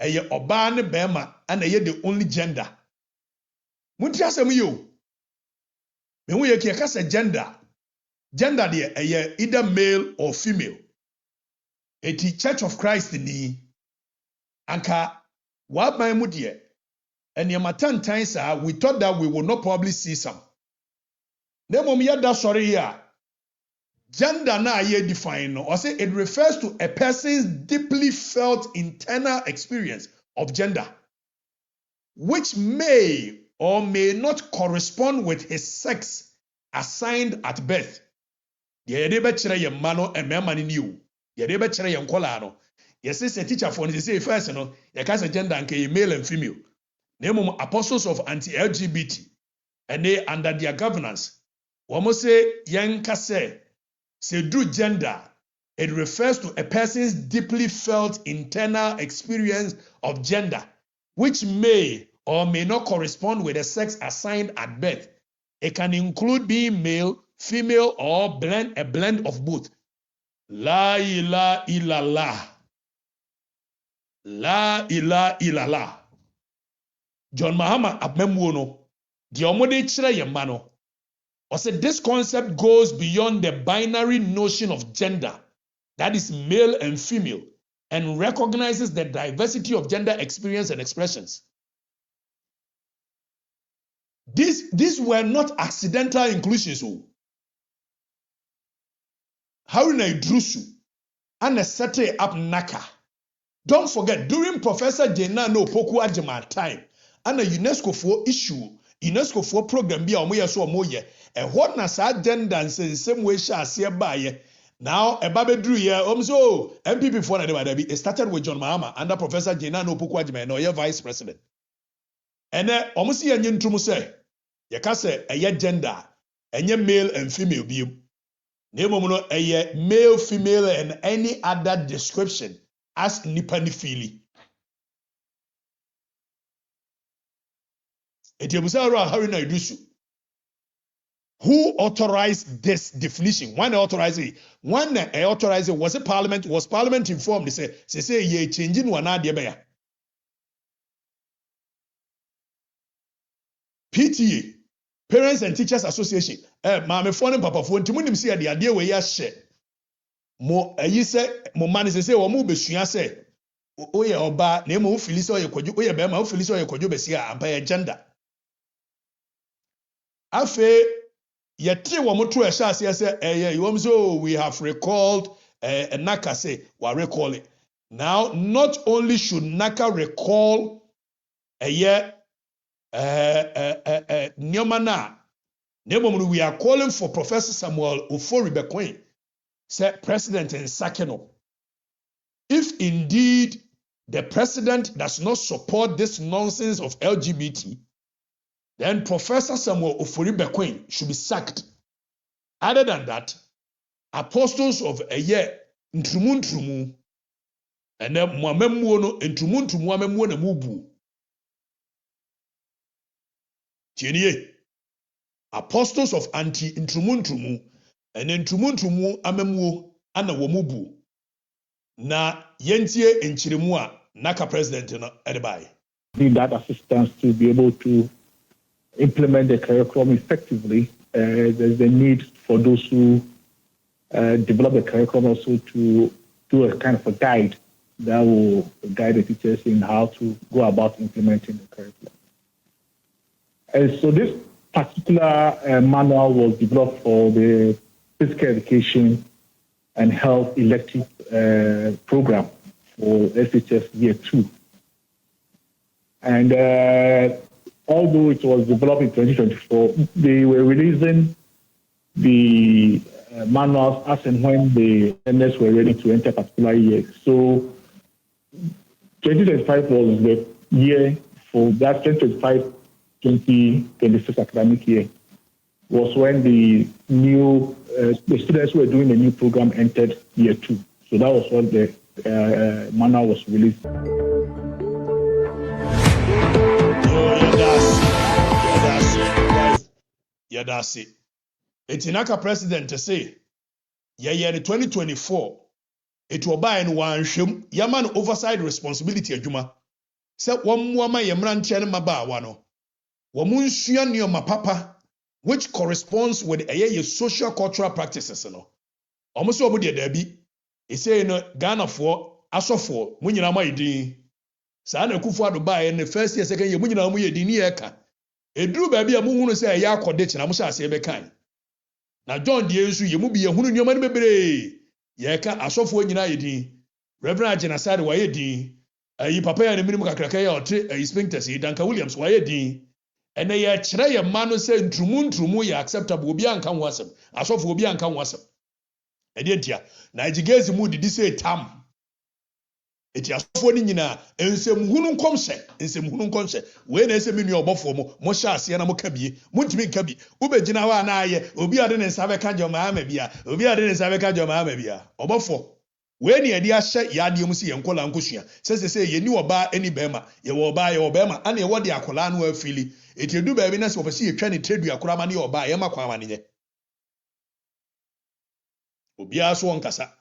eye oba ne be ma ana ye the only gender. Munti asem yo. When we say gender there either male or female. Eti Church of Christ ni anka wa ban mu de and yamatan times we thought that we will not probably see some. Nemo mi yada sorry ya gender na ye define no or say it refers to a person's deeply felt internal experience of gender which may or may not correspond with his sex assigned at birth. Yede be kire ye mano emema ni niu. Yede be kire ye nkola no. Yes say teacher for no say first no, ye ka say gender nke male and female. Name apostles of anti-LGBT and they under their governance. Womo say yen ka say do gender it refers to a person's deeply felt internal experience of gender which may or may not correspond with the sex assigned at birth. It can include being male, female, or a blend of both. La ilaha illallah. La ilaha illallah. John Mahama abmemuo no. The omode chire yema no. Or say this concept goes beyond the binary notion of gender, that is male and female, and recognizes the diversity of gender experience and expressions. These were not accidental inclusions. Haruna Idrusu and set up Naka. Don't forget, during Professor Jena no Poku Ajima time, and a UNESCO for issue, UNESCO for program be omoye so omoye. And what na sa gender and same way shall see by now a baby drew here. So MPP for it started with John Mahama under Professor Jena no Poku Ajima no vice president. And then almost see a new say. You can say a gender, and male and female be. Nemono a male, female, and any other description as nipani fili. Who authorized this definition? When authorized it? When authorized it, was it Parliament? Was Parliament informed? They say ye changing one idea. PTA. Parents and Teachers Association. Mama phone papa phone. Timunim say the idea we ya share. Mo ayi say mo man say o mo besua say o ye oba na mo fili say o ye kwadwo o ye be ma o fili say o ye kwadwo besia ampa ye gender. Afe ye tre wo mo to e sha say you want so we have recalled Naka say we recall it. Now not only should Naka recall Nyomana, we are calling for Professor Samuel Ofori Bekoin, said President in Sakeno. If indeed the president does not support this nonsense of LGBT, then Professor Samuel Ofori Bekoin should be sacked. Other than that, apostles of a year, Ntrumu, and then Muamemuono, Ntrumu Muamemuona Mubu. Tienye, apostles of anti-intrumu and intrumu amemuo ana womubu na yentie enchiremua Naka president no edebai. Need that assistance to be able to implement the curriculum effectively. There's a need for those who develop the curriculum also to do a kind of a guide that will guide the teachers in how to go about implementing the curriculum. So this particular manual was developed for the physical education and health elective program for SHS Year 2. And although it was developed in 2024, they were releasing the manuals as and when the learners were ready to enter a particular year. So 2025 was the year for that 2025-2026 academic year was when the new the students who were doing the new program entered Year 2. So that was when the manual was released. Yeah, that's it. It's Naka president to say, yeah, the 2024, it will buy in one shim, yaman oversight responsibility, Juma. Say, one woman, Yamran Chen Maba, Wamun Shian Yoma Papa, which corresponds with a social cultural practices. Almost over the Debbie, he say, Ghana for, Aso for, Munina Maidi. Sana Kufa to buy in the first year, second year, Munina Muye Diniaka. A drew baby a moon say a yak or ditch, and I must say a kind. Now, John Dears, you will be a hundred your money, baby. Yaka, I saw for United. Reverend Genocide, why a D. A papa and a minimum cracker or a sphincter, Duncan Williams, why a D. And they try a man who said, Trumu, acceptable, Bianca Wassam. I saw for Bianca Wassam. A dear, Nigeria mood did say Tam. It is for Nina, and some Hunun concert, and some Hunun concert. When I say me your buffo, Mosha, Siena Mokabi, Muntimi Kabi, Ube Jinawa and I, Ubia didn't have a Kajo Mahamebia, Ubia didn't have a Kajo Mahamebia, or buffo. when ye dia hye yade mu si yenkola nkosua sese ye ni oba eni bema ye wo bema ana ye wo de akola no afili etiedu ba bi na se ofesi ye twa ne tredu akora ma ne oba ye makwa ma ne nye obi aso nkasa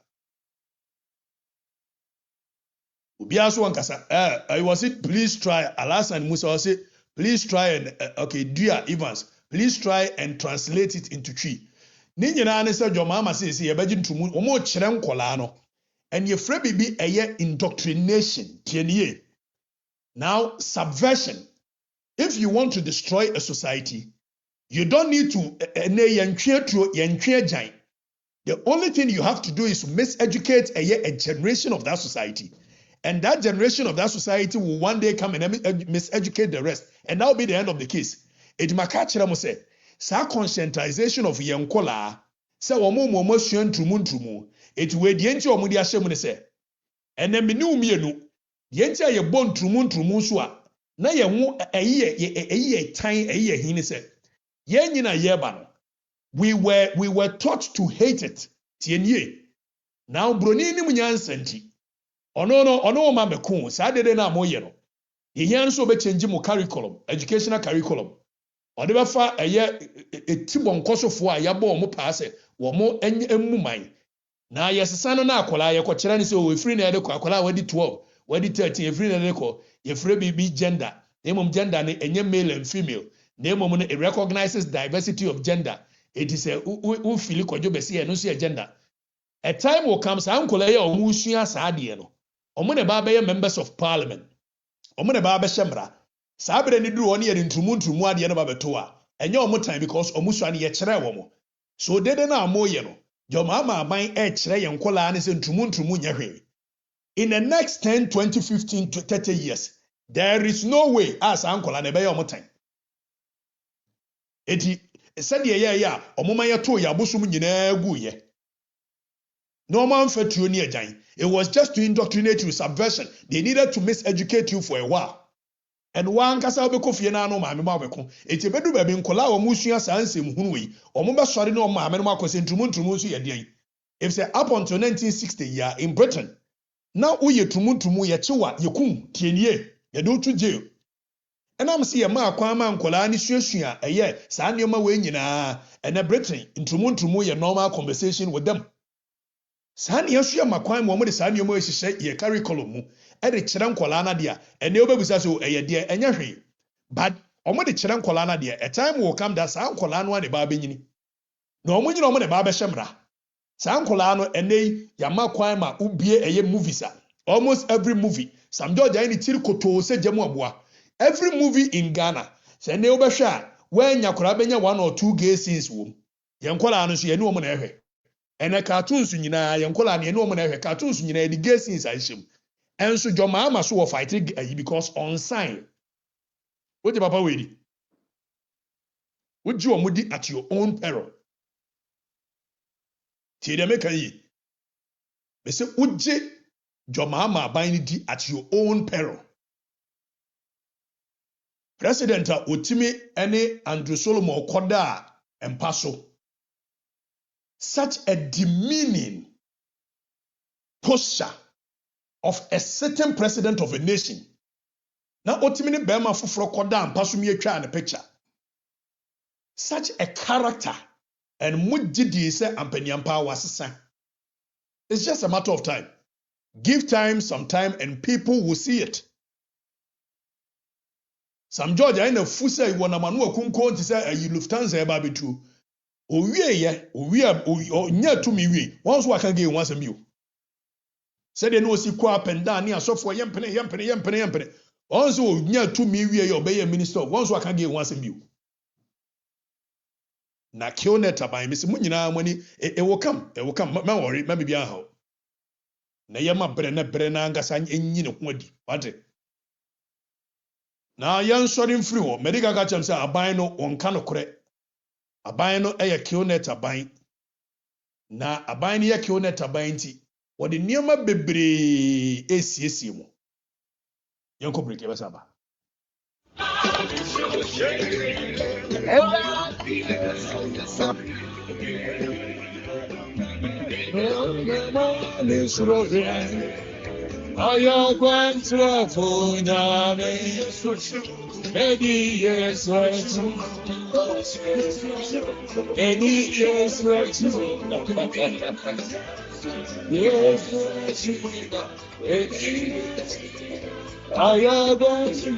I was it please try Alasan Musa was it please try and okay dear Evans please try and translate it into Twi ni nyina ne se dwoma ma se ye beji ntumu omo kyere nkola no and ye frɛ bibi eye indoctrination tienie now subversion. If you want to destroy a society you don't need to the only thing you have to do is to miseducate a generation of that society. And that generation of that society will one day come and miseducate the rest. And that will be the end of the case. It makachira mo say, sa conscientization of yenkola, say omo suen trumu, it we the enti omo di ahyem ne say. And then menu mienu, the enti ye bon trumu so a, na ye ho eye tan eye hin say. Ye nyina ye ba no. We were taught to hate it. Tienye. Now broni ni munyansanti. Ono ma meko. Sa dede na moye no. Ye yan so be change mo curriculum, educational curriculum. Ode be fa eye etibon kosofo a yabo mo paase wo mo emu man. Na yesesa no na akola ye ko kire ne se o free na de ko akola wadi 12, wadi 13 free na de ko ye free bi gender. Emom gender ne enye male and female. Na emom no it recognizes diversity of gender. It is a who feel kojo besi e no so agenda. A time will come sa ankola ye omu sua sa ade no. Omo ne ba be members of parliament. Omo ne ba be shemra. Sa abere ni duru oni ye ntumu ade no ba beto a. Enye omo time because omu sua ne ye kire wo mo. So dede na amoye no. Joma ma aban e kire ye nkola ne se ntumu nya hwe. In the next 10, 20, 15 to 30 years, there is no way as ankola ne be ye omo time. Eti said ya omoma ya to ya bosum nyina guye no man fatuo ni agyan. It was just to indoctrinate you, subversion. They needed to miseducate you for a while. And one kasa obeko fie na no maame ma obeko eti bedu ba bi nkola wo musua sansem hunu wi omo be sori no maame no makose ntumu so ye de. If say up until 1960 year in Britain now uye tumu ye chewa ye kum tienie ye do to jail. And I'm see a ma kwama nkola ni suasua eye sa nneoma we nyina and Britain ntumu ye normal conversation with them. Sa ne yasua makwan mo de sa nneoma we hihye ye curriculum mu e de kire nkola na de a ene obebusa so eye de enya hwe. But omo de kire nkola na de a time will come that sa nkola no ane ba benyini. Na omo nyina omo de ba be hyemra. Sa nkola no ene ya makwan ma ubie eye movies a. Almost every movie Sam George ani tiri koto se jamu aboa. Every movie in Ghana, say ne obehwa when yakora benya 1 or 2 gay scenes wom. Yenkola no so ye ne omo na ehwe. Ene cartoons nyina yenkola ne omo na ehwe. Cartoons nyina the gay scenes ahim. Enso Joma ama so fight because on sign. What the papa we di? Would you omudi at your own peril? Tie dem kan yi. Be say uje Joma ama ban di at your own peril. President Otimi ene Andrew Solomon Koda and Paso. Such a demeaning posture of a certain president of a nation. Now Otimi ni Bema Fufro Koda and Paso mi etwa na picture. Such a character and mujidi se ampanyampa wasesa. It's just a matter of time. Give time, some time, and people will see it. Sam George I na fusa iwo na manu akunko nti say ayi Lufthansa e ba betu owie nya to mi wie won so aka ge won asem bio said they no si kwa penda ni asofo yempene won so nya to mi wie ye obey minister won so aka ge won asem bio na kioneta ban mi se munyina amani e will come ma worry ma bibia ha na yema bre na ngasa enyi ne ho adi wate. Na yan sorry free wo medical ka chem say aban no wonka no kore aban no eye kionet aban na aban no ye kionet aban ti wo de niema bebre esiesie mu yanko break e besa ba I am going to a phone. Many years right. Many years right. Yes, I am going to.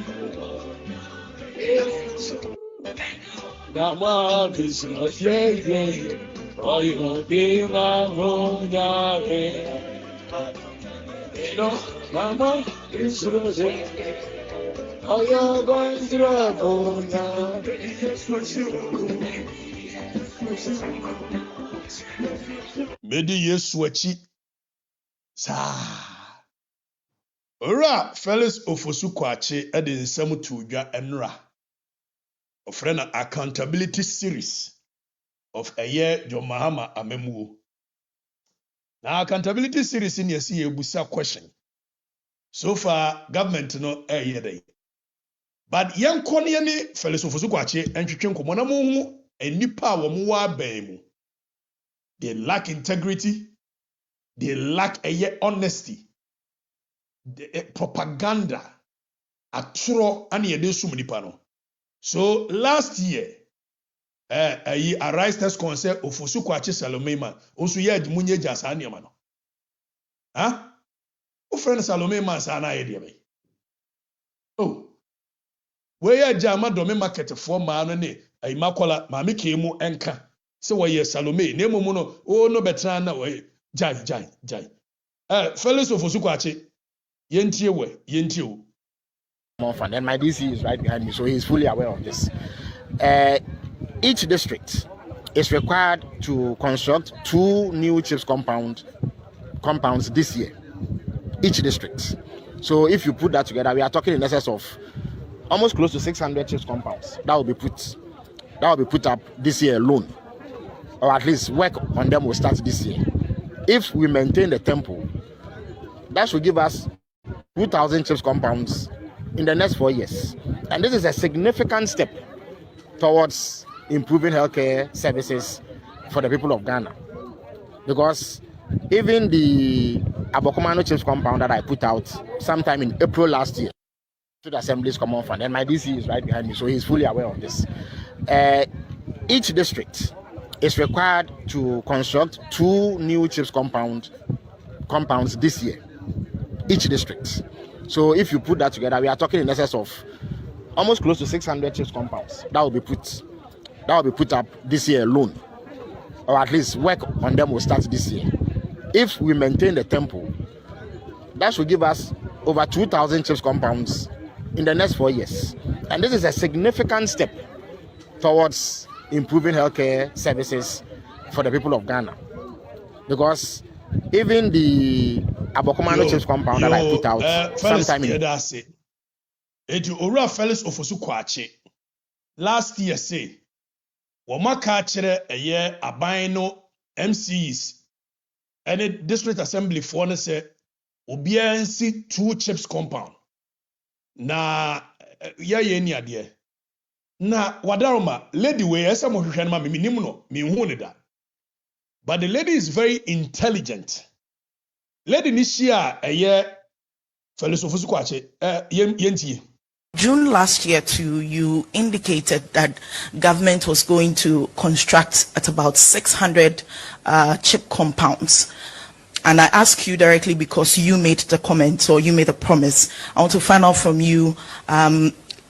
Nama is not yet. Oh, you be my own. No, Mama is rosy. I am going to a phone. Medi Yesu achi saa ora Felix Ofosu Kwache e de nsam to dwa enra ofre na accountability series of a year John Mahama amemuo na accountability series in yesi ebusa question so far government no yede but yankon ye ni Felix Ofosu Kwache entwetwe nkomo na mo hu enipa wo mo wa ban mu they lack integrity. They lack a honesty, propaganda, atro ani yede sum nipa no. So last year, arise test concert Ofosu Kwache Salome man. Onsu ye munye jasa ani no. Ha? O friend Salome man sa na yede be. Oh. We ye jama do me market for man no ne ayi makola ma me kemu enka. Se we ye Salome na emu no o no betra na we jai. Felix Ofosu Kwache, yentie o. And my DC is right behind me, so he's fully aware of this. Each district is required to construct 2 new chips compounds this year. Each district. So if you put that together, we are talking in excess of almost close to 600 chips compounds. That will be put up this year alone, or at least work on them will start this year. If we maintain the tempo, that should give us 2,000 chips compounds in the next 4 years. And this is a significant step towards improving healthcare services for the people of Ghana. Because even the Abokomano chips compound that I put out sometime in April last year to the Assembly's Common Fund, and my DC is right behind me, so he's fully aware of this. Each district is required to construct 2 new chips compounds this year. Each district. So if you put that together, we are talking in excess of almost close to 600 chips compounds. That will be put up this year alone, or at least work on them will start this year. If we maintain the tempo, that should give us over 2,000 chips compounds in the next 4 years. And this is a significant step towards improving healthcare services for the people of Ghana. Because even the Abokomano chips compound that I put out sometime in Ora Felix Ofosu Kwache last year say Womaka chere eye aban no MCs and district assembly for no say obia nsi 2 chips compound na ye ni ade na wadaroma lady we esa mo hwehwe ma me nim no me hu ne da. But the lady is very intelligent. Lady ni shia eye Felix Ofosu Kwache yentie. June last year too, you indicated that government was going to construct at about 600 chip compounds. And I ask you directly because you made the comment or you made a promise. I want to find out from you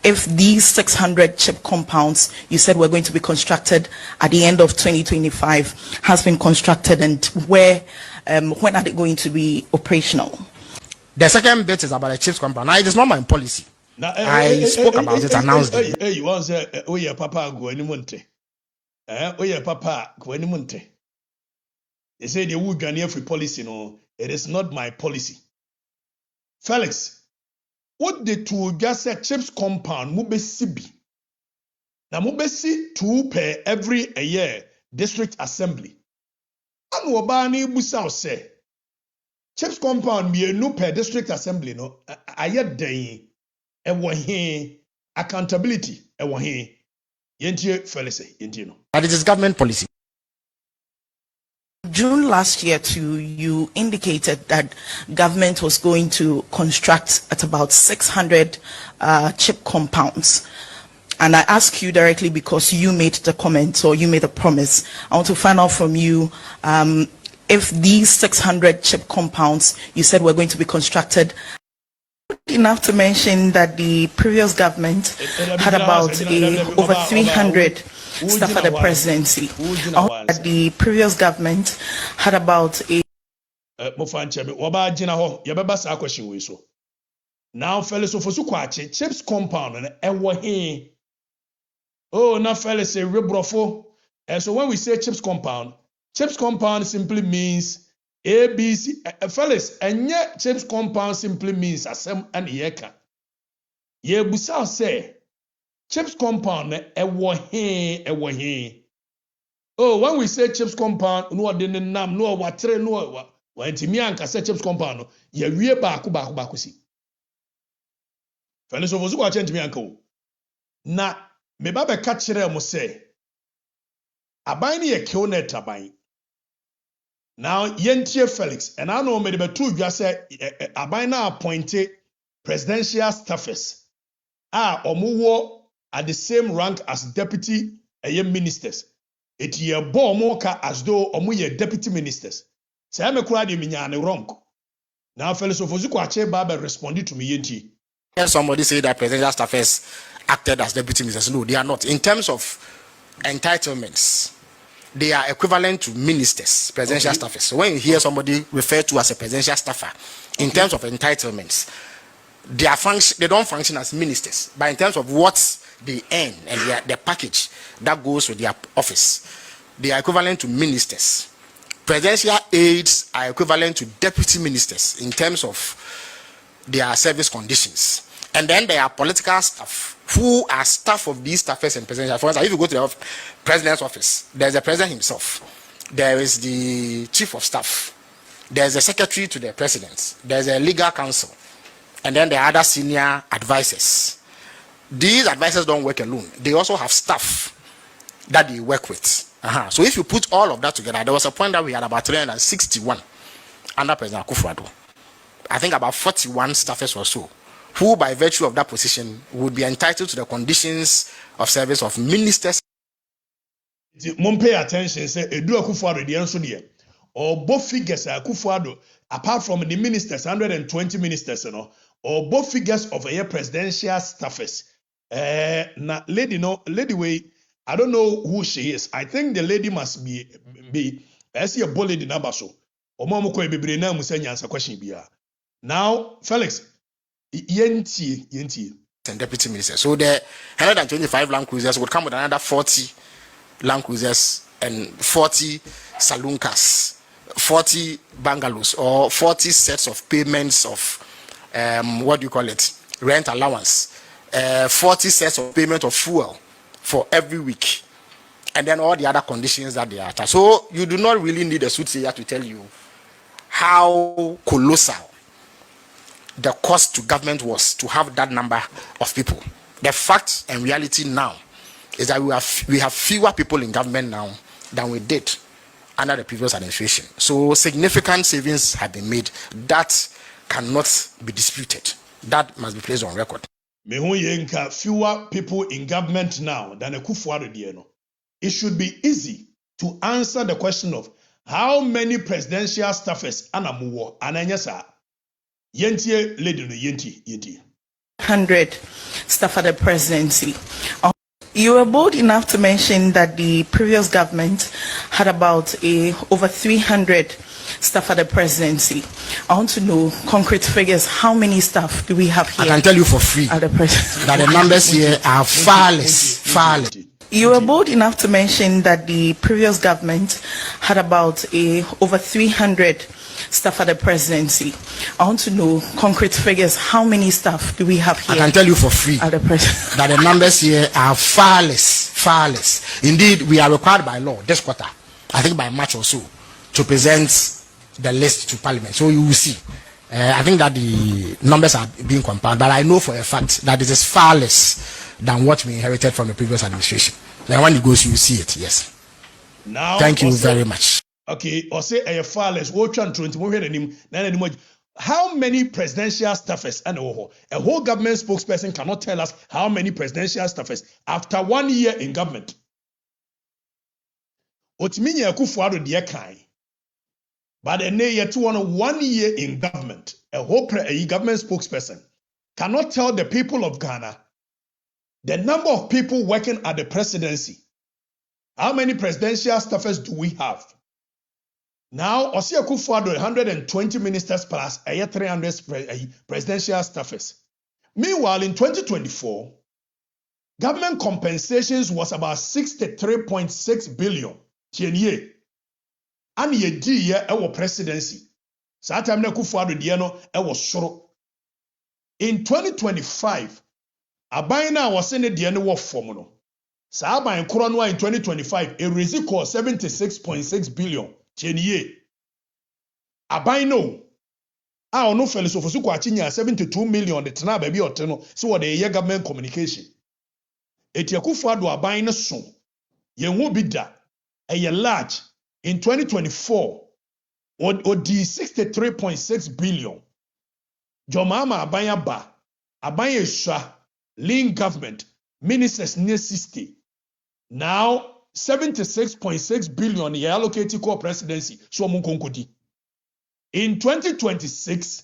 if these 600 chip compounds you said were going to be constructed at the end of 2025 has been constructed, and when are they going to be operational? The second bit is about the chips compound. Now, it is not my policy. I spoke about it, announced it. You want to say, oh yeah, Papa, go any monte. Oh yeah, Papa, go any monte. They say they would Ghanaian free policy. No, it is not my policy. Felix, what the two just said chips compound, Mubesibi. Now Mubesi 2 per every a year district assembly. And Wabani Busau say chips compound be a new per district assembly. No, I yet day. Accountability. Yentie Felix, yentie no. But it is government policy. June last year too, you indicated that government was going to construct at about 600 chip compounds. And I ask you directly because you made the comment or you made a promise. I want to find out from you if these 600 chip compounds you said were going to be constructed. Enough to mention that the previous government had about over 300 staff at the presidency. That the previous government had about a now fellas so for so kwache chips compound and ewo he. Oh, now fellas say rebrofo. And so when we say chips compound simply means ABC, fellas, and yet chips compound simply means asem and yeka. Ye busa say chips compound ewo he. Oh, when we say chips compound, no didn't nam, no watre, no when Timian can say chips compound, ye wie baku si. Fellas, over so watching Timianko. Na me baba catchere mo say aban ye kill net aban. Now, Yentie Felix, and I know maybe two just say Abina appointed presidential staffers omuwo at the same rank as deputy ministers. It ye bo moka as though omuye deputy ministers. Say I'm a crowd in wrong. Now, Felix of Ozuko Baba responded to me, Yentie. Somebody say that presidential staffers acted as deputy ministers. No, they are not. In terms of entitlements, they are equivalent to ministers, presidential staffers. So when you hear somebody referred to as a presidential staffer, in terms of entitlements, they don't function as ministers, but in terms of what they earn and their package that goes with their office, they are equivalent to ministers. Presidential aides are equivalent to deputy ministers in terms of their service conditions. And then there are political staff who are staff of these staffers and presidential. For instance, if you go to the president's office, there's the president himself, there is the chief of staff, there's a secretary to the president, there's a legal counsel, and then there are other senior advisors. These advisors don't work alone. They also have staff that they work with. So if you put all of that together, there was a point that we had about 361 under President Akufo-Addo. I think about 41 staffers or so, who by virtue of that position would be entitled to the conditions of service of ministers. Mom pay attention, say Edu Akufo-Addo the answer there. Or both figures Akufo-Addo, apart from the ministers, 120 ministers, or both figures of a presidential staffers. Now, lady way, I don't know who she is. I think the lady must be I see a bullet in Abaso. Or Momo ko bebre na musenya answer question bia. Now, Felix, Yenti. And deputy minister. So the 125 Land Cruisers would come with another 40 Land Cruisers and 40 saloon cars, 40 bungalows, or 40 sets of payments of rent allowance, 40 sets of payment of fuel for every week, and then all the other conditions that they are attached. So you do not really need a soothsayer to tell you how colossal the cost to government was to have that number of people. The fact and reality now is that we have fewer people in government now than we did under the previous administration. So significant savings have been made that cannot be disputed. That must be placed on record. Fewer people in government now than a Akufo-Addo. It should be easy to answer the question of how many presidential staffers anamuwo ananyasa. Yentie lady no yenti. 100 staff at the presidency. You were bold enough to mention that the previous government had about over 300 staff at the presidency. I want to know concrete figures. How many staff do we have here? I can tell you for free at the presidency that the numbers here are far less. You were bold enough to mention that the previous government had about over 300 staff at the presidency. I want to know concrete figures. How many staff do we have here? I can tell you for free at the presidency that the numbers here are far less. Indeed, we are required by law this quarter, I think by March or so, to present the list to Parliament. So you will see. I think that the numbers are being compiled, but I know for a fact that it is far less than what we inherited from the previous administration. Then when it goes, you will see it. Yes. Now, thank you very much. Okay, or say a farless, watch and 20 how many presidential staffers and a whole government spokesperson cannot tell us how many presidential staffers after 1 year in government. Otiminya Kufuado dear kind. But a year 1 year in government, a whole government spokesperson cannot tell the people of Ghana the number of people working at the presidency. How many presidential staffers do we have? Now, Osia Kufuado 120 ministers plus 300 presidential staffers. Meanwhile, in 2024, government compensations was about 63.6 billion. Tienye. And ye di ye ewo presidency. Sa time na Kufuado die no ewo soro. In 2025, aban na wose ne die no wo fom no. Sa aban koro no in 2025 e raise cost 76.6 billion. Tienye. Aban no. A ono fele so fosu kwa chinya 72 million de tena ba bi ote no so wo de ye government communication. Eti Kufuado aban no so. Ye ho bi da. Eye large. In 2024, odi 63.6 billion. Jomama abanya ba, abanya sha, lean government, ministers near 60. Now, 76.6 billion ye allocated core presidency, so munkonkodi. In 2026,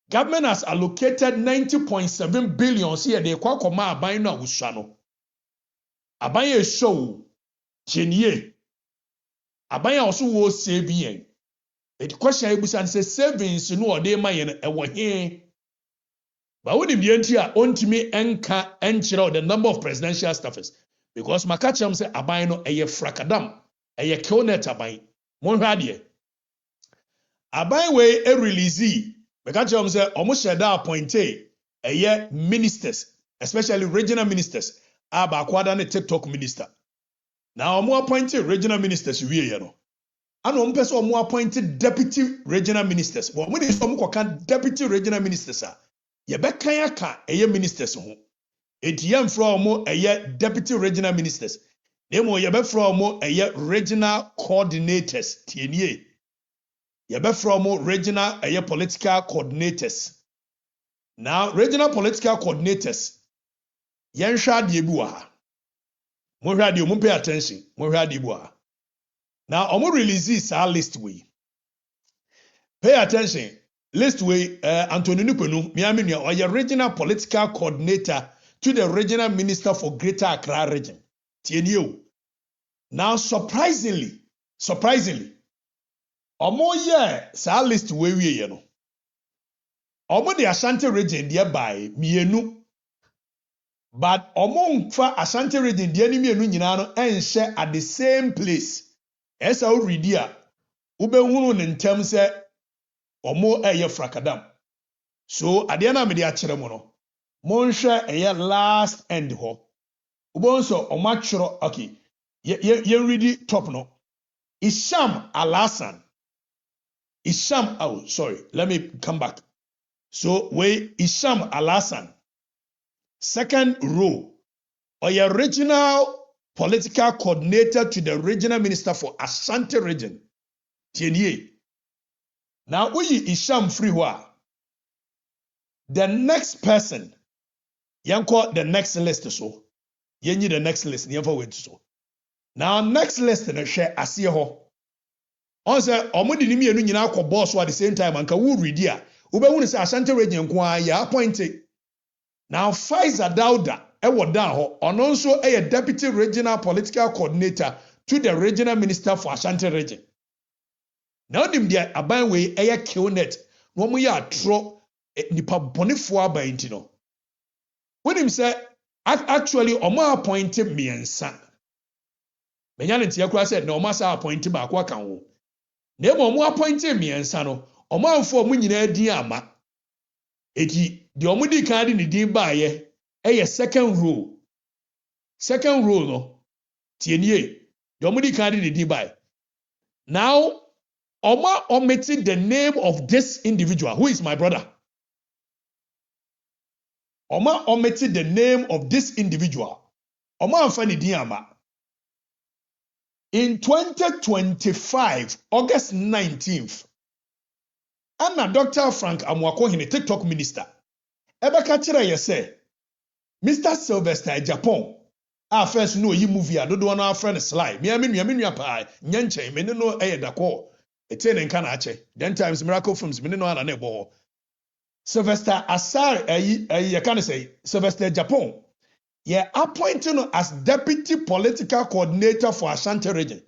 government has allocated 90.7 billion here de kwa koma abanya na ushano. Abanya show, chenye. Abanya also was saving. It question ebusan say savings no ode ma ye ewo he. But when the entia ontimi enka enchira the number of presidential staffers because makacham say aban no eye frakadam eye killnet aban. Mon hwade. Aban we e release makacham say omo sheda appointee eye ministers especially regional ministers aba kwada ne TikTok minister. Now omo appointed regional ministers we ye no. And one person omo appointed deputy regional ministers. But when is omo koka deputy regional ministers ye be kan aka eye ministers ho. Etiyam from omo eye deputy regional ministers. Nemo ye be from omo eye regional coordinators. Tienie. Ye be from omo regional eye political coordinators. Now regional political coordinators yen hwa de bi wa ha. Mo hwa de mo pay attention. Mo hwa de bi wa ha. Now, I'm going to release our list way. Pay attention. List way, Anthony Nupenu, Miami, or your regional political coordinator to the regional minister for Greater Accra region. TNU. Now, surprisingly, omo ye sa list way we ye no. Omo the Ashanti region thereby mienu. But omo nfa Ashanti region the enemy mienu nyina no enhye at the same place. Esa o ready a ube hunu ne ntem se omo eye frakadam. So ade na me de akere mo no. Mo nhwe eye last end ho. Ube nso omo akero okay. Ye ready top no. Isham Alasan. Isham oh sorry, let me come back. So we Isham Alasan. Second row or your regional political coordinator to the regional minister for Ashanti region. Tienye. Now, we Isham Freewa. The next person, yanko the next list so. Yenyi the next list, never wait so. Now, next list na share asiye ho. On say, omudi ni mienu nyina akọ boss at the same time, anka wu ready a. Ube wu say Ashanti region kwa ya appointed. Now, Pfizer Dauda. Ewo down ho ono nso deputy regional political coordinator to the regional minister for Ashanti region. Now dim dia aban we killnet no mo ya atro nipa bonefo aban nti no. When him say actually omo appointed miensa. Menya ne tia kura said na omo asa appointed ba kwa kan wo. Na omo appointed miensa no omo anfo omo nyina din ama. Eti de omo di kan di ne din ba ye second row. Second row no. Tienye. The omudi carry the D by. Now, Oma omitted the name of this individual, who is my brother. Oma omitted the name of this individual. Oma amfani diama. in 2025 August 19th Anna Dr. Frank Amwakohene TikTok minister Ebeka kire ye say Mr. Sylvester Japan first no yi movie a dodo no afre ne slide me nua pa nyanchen me no dako ete ne nka na ache then times miracle films me no ana na ebo Sylvester Asare ye can say Sylvester Japan ye appointed as deputy political coordinator for Ashanti region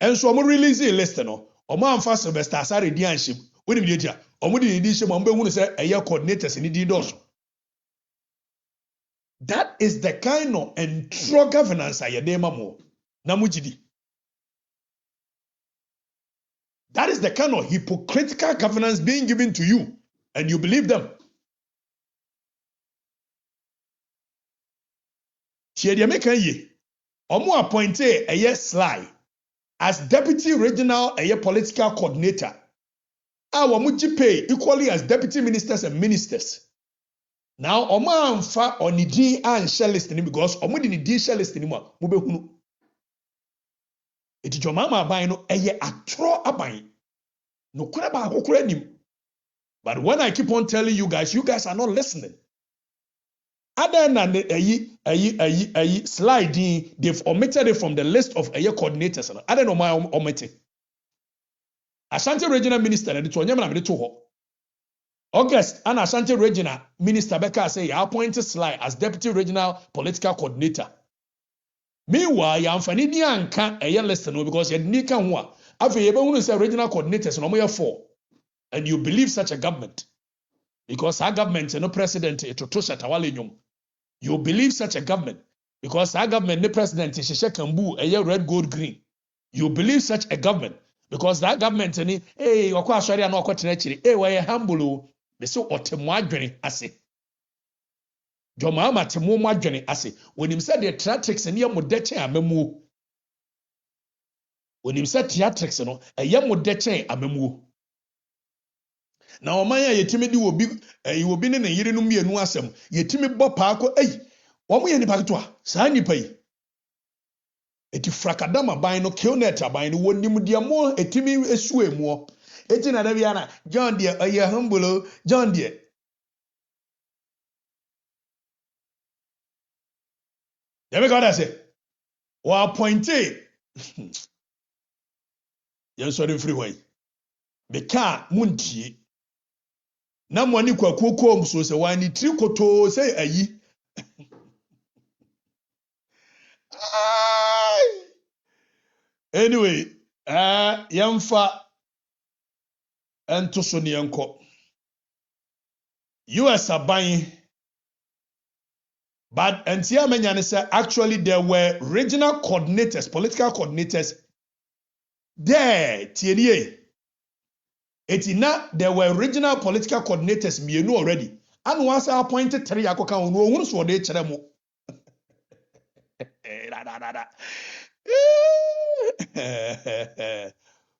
and so omo release a list no omo amfa Sylvester Asare di anshim woni me dia omo di shim omo be hunu say eye coordinators ni di doso. That is the kind of true governance I yedema mo namujidi. That is the kind of hypocritical governance being given to you, and you believe them. Chiediameka ye, omo appointed a year Sly as deputy regional political coordinator. Our muji pay equally as deputy ministers and ministers. Now, Oma amfa onidi and share listing because Omo di ni share listing mo be hunu. Eti jomama aban no eye atro aban. No kura ba akokura nim. But when I keep on telling you guys are not listening. Other than the sliding, they've omitted it from the list of coordinators. Other than my omitted. Ashanti regional minister and the Tonyama na to ho. August and Ashanti regional minister Becca say you appointed Sly as deputy regional political coordinator. Meanwhile, you amfani ni anka list no because you ni kan ho a. Afi you be hunu say regional coordinators no mo 4. And you believe such a government because our government no president etoto shatawale nyom. You believe such a government because our government no president sheshe kambu red gold green. You believe such a government because that government ni wakwa asori na okotena chiri we humble be so otemo adwene ase joma temo mo adwene ase wonim say the theatrics ne yam dechen amamu wonim say theatrics no yam dechen amamu na oman ya yetimi di obi ne yire no mienu asem yetimi bo paako omo ye nipa to a saa nipa yi eti frakadama ban no kilnet ban no wonim dia mo etimi esu emu eti na da bia na John de oye humble John de Let me go that say wa appointed yen so de free way be ka muntie na mo ani kwakuokom so se wa ni trikoto say ayi anyway yamfa ento so ne enko US aban but entia menya ne say actually there were regional coordinators political coordinators there tienie etina there were regional political coordinators mienu already and once appointed 3 akoka onu ohunu so de kire mo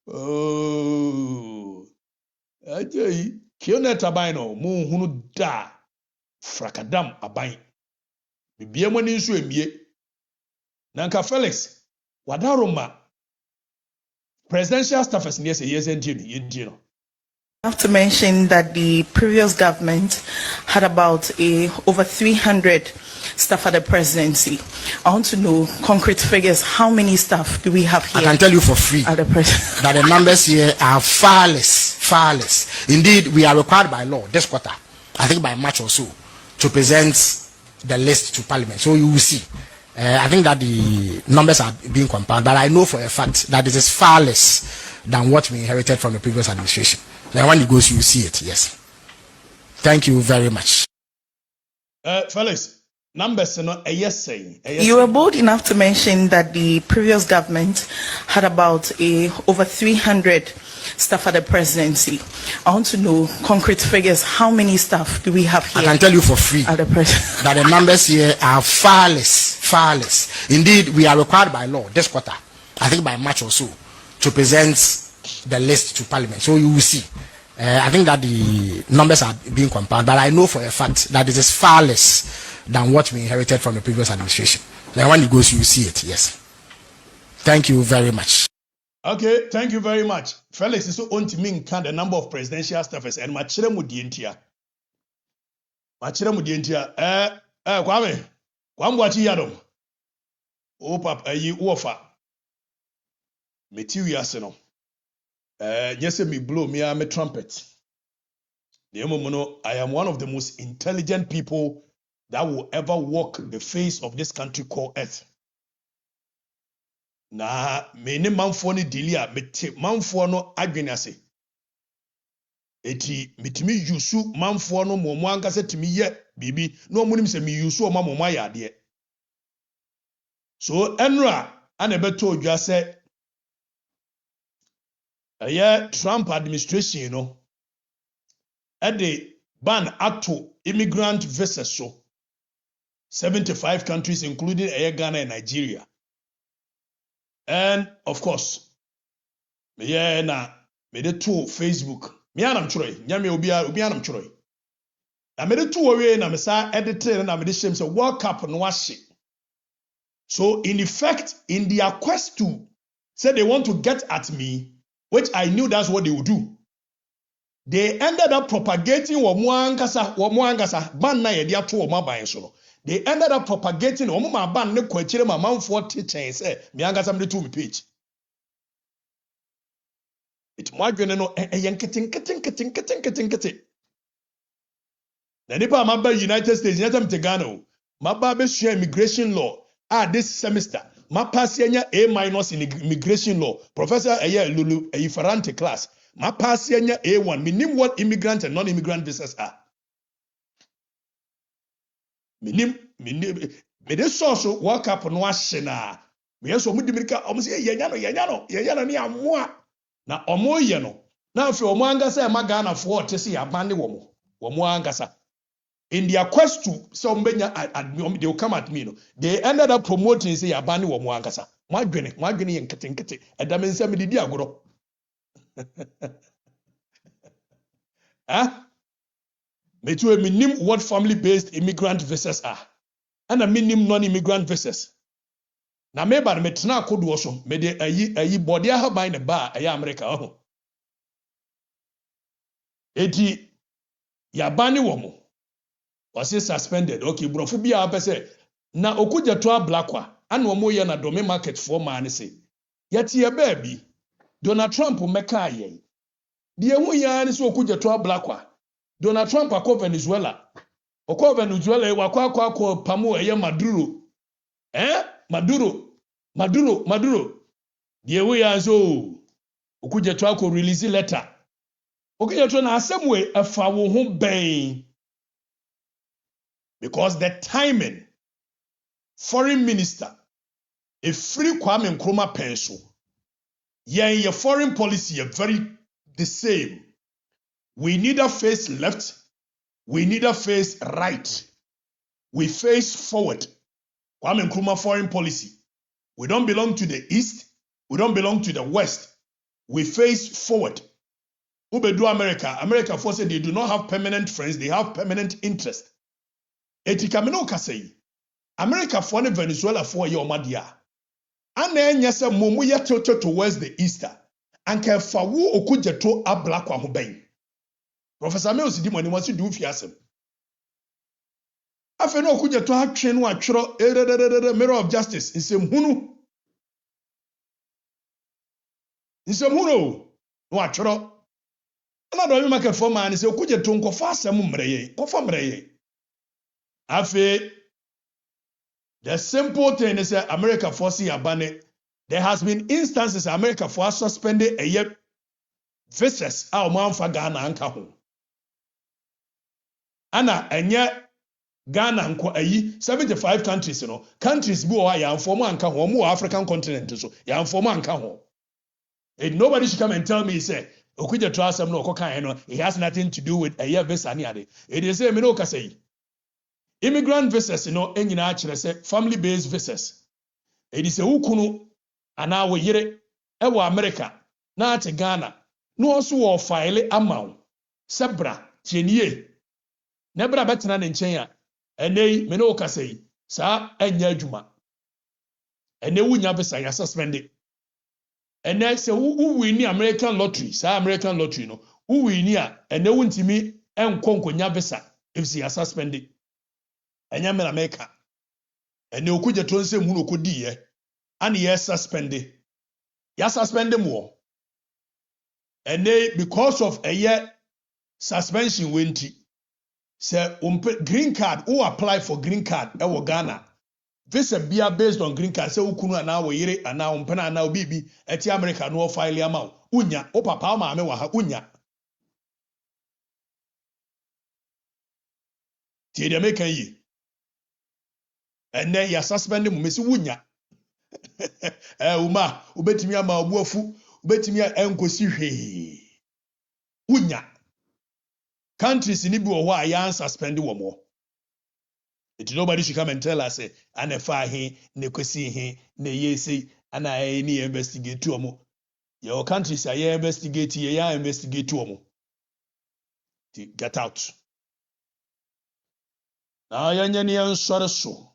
oh ajay kilnet aban no mo hunu da frakadam aban bibie mo ni nso emie nanka Felix wadaroma presidential staffers near say yes and I have to mention that the previous government had about over 300 staff at the presidency. I want to know concrete figures. How many staff do we have here? I can tell you for free at the presidency that the numbers here are far less. Indeed, we are required by law this quarter, I think by March or so, to present the list to Parliament. So you will see. I think that the numbers are being compiled, but I know for a fact that it is far less than what we inherited from the previous administration. Then when it goes, you will see it. Yes. Thank you very much. Felix, numbers are not a yes saying. You were bold enough to mention that the previous government had about over 300 staff at the presidency. I want to know concrete figures. How many staff do we have here? I can tell you for free at the presidency that the numbers here are far less. Indeed, we are required by law this quarter, I think by March or so, to present the list to Parliament. So you will see. I think that the numbers are being compiled, but I know for a fact that it is far less than what we inherited from the previous administration. Then when it goes, you will see it. Yes. Thank you very much. Okay, thank you very much. Felix is so on to me count the number of presidential staffers and machire mu dientia. Machire mu dientia. Kwame. Kwamwachi yadom. O papa yi wofa. Meti wiase no. Nyese me blow me a me trumpet. I am one of the most intelligent people that will ever walk the face of this country called Earth. Na me ne manfo ni dilia mete manfo no adwene ase. Eti mitimi yusu manfo no mo ankasa timi ye bibi no munim se mi yusu o ma mo ayade. So enra ana beto odwa se Trump administration no ban ato immigrant visas so 75 countries including Ghana and Nigeria. And of course, me de to Facebook. Me anam churoi. Nyame obi anam churoi. Na me de to we na me sa edit na me de shem say World Cup no ahye. So in effect, in their quest to say they want to get at me, which I knew that's what they would do. They ended up propagating wamwangasa ban na yedi ato wamaban so no. They ended up propagating wamma ban ne kwachire ma manfo techen say me angasa me to me page. It mwadwene no keten. Na nipa maba United States nyata mtegano maba be share immigration law this semester ma pass enya A- in immigration law. Professor Lulu Ferrante class ma pass enya A1. Minim what immigrant and non-immigrant visas are. Minim me de source World Cup no ahye na. Me so mu dimirika omo se yenya ni amoa na omo ye no. Na afi omo angasa e magana fo otese ya bande womo angasa. In their quest to sombenya they will come at me no. They ended up promoting say ya bande womo angasa. Mwadwene ye nkete. Edam nsa me didi agoro. Me too minim what family-based immigrant visas are. And a minim non-immigrant visas. Na me ba me tena kodo so me de ayi body ha ban ne ba ayi America ho. Eti ya bani womo. Was suspended. Okay, brofo bia pese na okugye to ablakwa ana omo ye na dome market for man say. Yeti ye baby. Donald Trump meka ye. Die hu ya ni so okugye to ablakwa. Donald Trump akọ Venezuela. Okọ Venezuela e wakọ pamo eye Maduro. Maduro. Die hu ya so okugye to akọ release letter. Okugye to na asemwe afa wo ho ben. Because the timing, foreign minister, a free Kwame Nkrumah penso, your foreign policy are very the same. We neither face left, we neither face right. We face forward. Kwame Nkrumah foreign policy. We don't belong to the east, we don't belong to the west. We face forward. Ubedu America for say they do not have permanent friends, they have permanent interest. Etikamino kasei. America for ne Venezuela for your madia. Ana enyese momu ya tilted towards the easter. Anke fawu okuje to ablakwa ho ben. Professor Mills di money wants to do fiasem. Afe no okuje to atwe no atworo mirror of justice nsem hunu. No atworo. Ana do mi market for man say okuje to nkofa asem mreye. Kofa mreye. Afe, the simple thing is that America forcing abane. There has been instances America for suspended a year visas our man for Ghana and Kaho. Anna and yet Ghana and 75 countries, countries who are young for man Kaho, more African continent, so young for man Kaho. And nobody should come and tell me, say, Okuja trust him no cocaine, it has nothing to do with a year visa. It is a Minoka say. Immigrant visas, enyina akire say family-based visas. It is a ukunu ana we yire ewo America na ate Ghana no also wo file amaw sebra tienie na bra betena ne nchen a enei me no kasei sa enya adwuma and they wunya visa ya suspended. And then say who win American lottery, say American lottery no. Who win here and they won't me and konkonya visa if she are suspended. And ya America. And they okuja tonse mu okodi ye. And ye suspended. Ya suspended more. And they because of a year suspension went say green card who apply for green card e Ghana. Visa bia based on green card say ukunu ana wo yire ana ompena ana obibi eti America no file amount unya o papa ma me wa ha unya ti de make yi and then ya suspend mu mesi unya uma ubetimi ama obuafu ubetimi enkosi hwe unya countries ni bi wo ho a ya suspend wo mo. Nobody should come and tell us, and if I he, ne kwesi he, ne ye say, and I any investigate to omo. Your countries are investigate, ye investigate to omo. Get out. Now yan sorry so.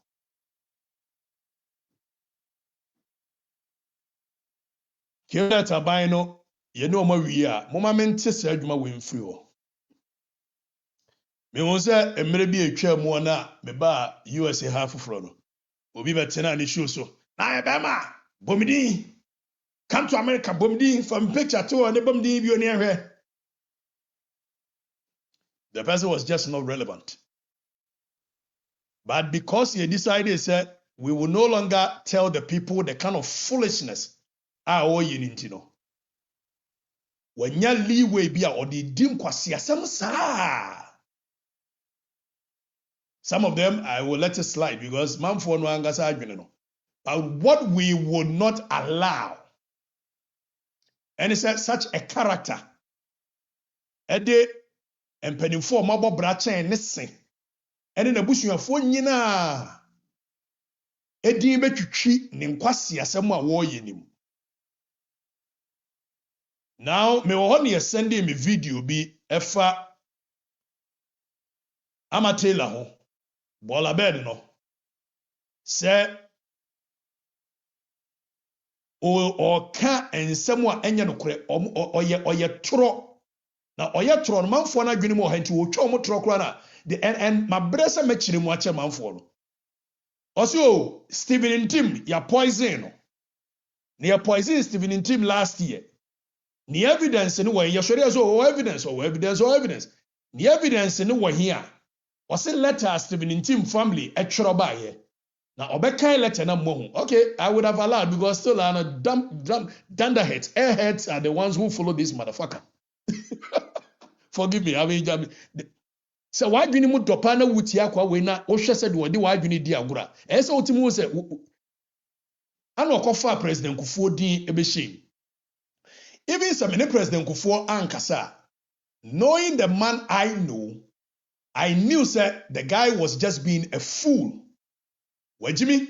Kira tabino, ye know ma we are. Mama mente se adwuma we mfiri ho. Me won say emre bi atwa mu na me ba USA half fro no. Obi betena ni show so. Na ebema, bomidi. Come to America, bomdi from picture to and bomdi bi oni ehwe. The person was just not relevant. But because he decided said we will no longer tell the people the kind of foolishness all you need to know. When you leeway be or the dim kwasi sa. Some of them I will let it slide because man for no angasa adwene. But what we would not allow, and it's such a character, ede empanimfo mabo bracha ne sen, ene na busuafo nyina edin betwitwi ne nkwasi asem a wo yenim. Now me wo ne send me video bi efa amatela ho bola bed no se o ka ensem a enye no kore oye toro na oye toro no manfo na adwene mu o hanti wo twa mo toro kora na the and my brother me kire mu ache manfo no also Stephen Tim ya poison no na ya poison Stephen Tim last year ni evidence ni we yesori so evidence ni evidence ni we here o say letter Stephen Tim family e tworo ba ye. Now, Obekai letter na mohu. Okay, I would have allowed because still are dunderheads. Airheads are the ones who follow this motherfucker. Forgive me. I mean, so why do you need to partner with Yakwa when na Osha said what do why do you need diagura? As ultimately say, I know Kofa President Kufuor di ebeshi. Even some President Kufuor ankasa, knowing the man I know, I knew that the guy was just being a fool. Jimmy,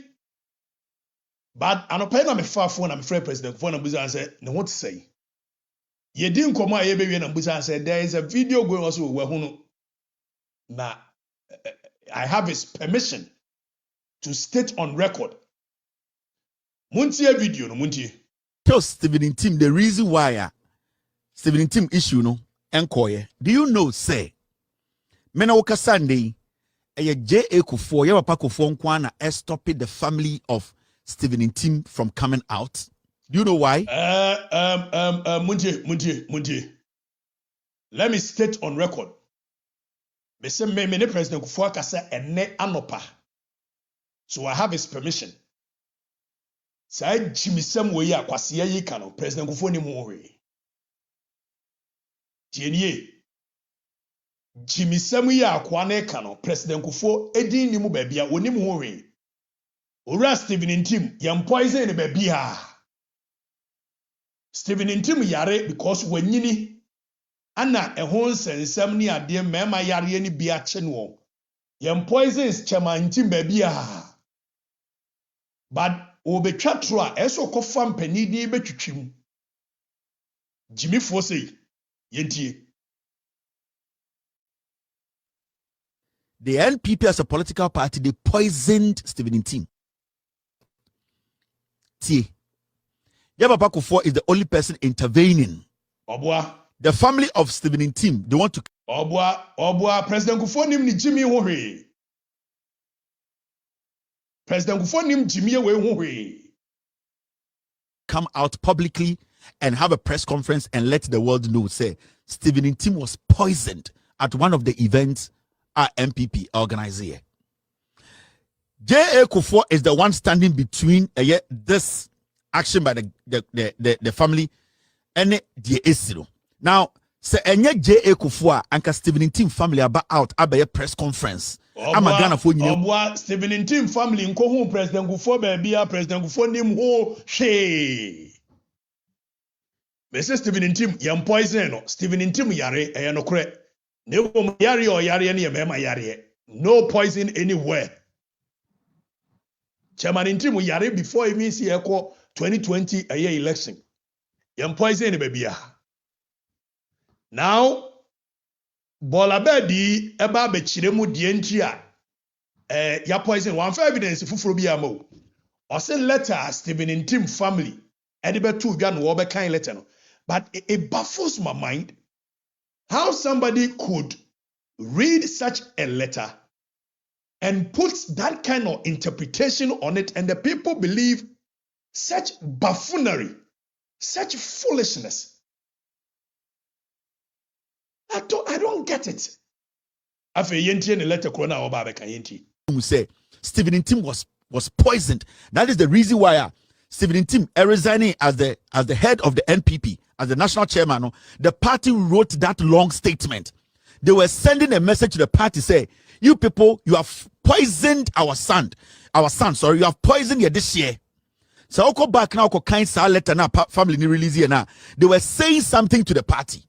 but I'm not me far phone. I'm afraid President phone and said, no, what to say? You didn't come out here, baby, and said, there is a video going also where now I have his permission to state on record. Muntie video, no Muntie. Tell Stephen Tim the reason why Stephen Tim issue no enkoye. Do you know, say, Mena Woka Sunday? J.A. Kufuor, Yawapa Kufuor Nkwana stopping the family of Stephen Tim from coming out. Do you know why? Muntie. Let me state on record. Me say me President Kufuor kasa ene anopa. So I have his permission. Say Jimmy Sam we ya kwase yi kano President Kufuor ni mu we. Tienye. Jimmy Samuel akwane kano President Kufuor edin ni mu babia oni mu howe ora Stephen Tim yam poison ni babia Stephen Tim yare because wanyini ana ehon sensem ni ade mema yare ni bia che no yam poison is chairman Tim babia but obetwa tro a eso kofa mpani ni betwitwim Jimmy Fosey yentie. The NPP as a political party, they poisoned Stephen Tim. Okatakyie. Papa Kufuor is the only person intervening. Obwa. The family of Stephen Ntim, they want to. Obwa, President Kufuor nim ni Jimmy Hohe. President Kufuor nim Jimmy Hohe. Come out publicly and have a press conference and let the world know, say, Stephen Ntim was poisoned at one of the events our MPP organized here. J.A. Kufuor is the one standing between this action by the family and the Esiro. Now, say enye J.A. Kufuor and Stephen Ntim family about out a press conference. I'm a Ghana for you. Stephen Ntim family nko hu President Kufuor baby President Kufuor nim ho she. Mr. Stephen Ntim yam poison no. Stephen Ntim yare no kore. Ne wo yare o yare ne yema yare. No poison anywhere. Chairman Ntim yare before even see eko 2020 a year election. Yam poison baby. Now Bolabedi eba be chiremu die ntia ya poison one for evidence fufuro bi amo. O say letter Stephen Ntim family e be to dwa no wo be kan letter no. But it baffles my mind how somebody could read such a letter and put that kind of interpretation on it, and the people believe such buffoonery, such foolishness. I don't get it. After yenti the letter corona oba beka yenti. Say Stephen Ntim was poisoned. That is the reason why Stephen Ntim resigning as the head of the NPP, as the national chairman. The party wrote that long statement. They were sending a message to the party, say, you people, you have poisoned our son. Sorry, you have poisoned here this year. So I'll go back now, kind letter now, family ni release here now. They were saying something to the party.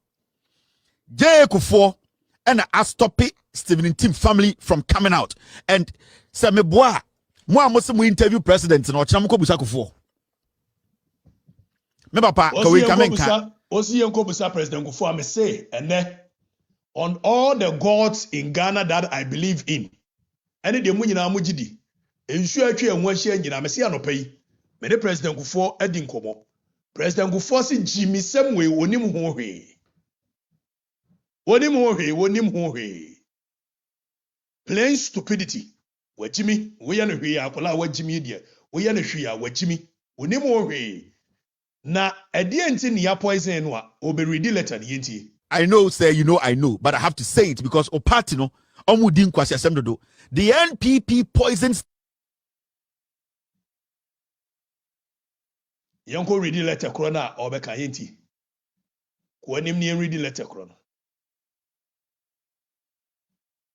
J.A. Kufuor and I stop it, Stephen Ntim family from coming out. And say me boy, moi we interview president no Chinamko Busa Kufuor. Me papa, can we come in? Osi yenko busa President Kufuor me say, and then on all the gods in Ghana that I believe in, any de mu nyina mu gidi, ensu atwe enwo ahia nyina me say anopai. Me de President Kufuor adi nkomo. President Kufuor si Jimmy Semwe onim ho hwe. Wonim ho hwe. Plain stupidity. Wa Jimmy, we ya no hwe akola wa Jimmy dia. We ya no hwe a wa Jimmy. Onim ho hwe. Na enti ni ya poison no a oberedi letter ni enti. I know, sir, I know, but I have to say it because o party no omudi nkwasi asem dodo. The NPP poisons. Yanko read letter corona obeka yenti. Ko anim ni read letter corona.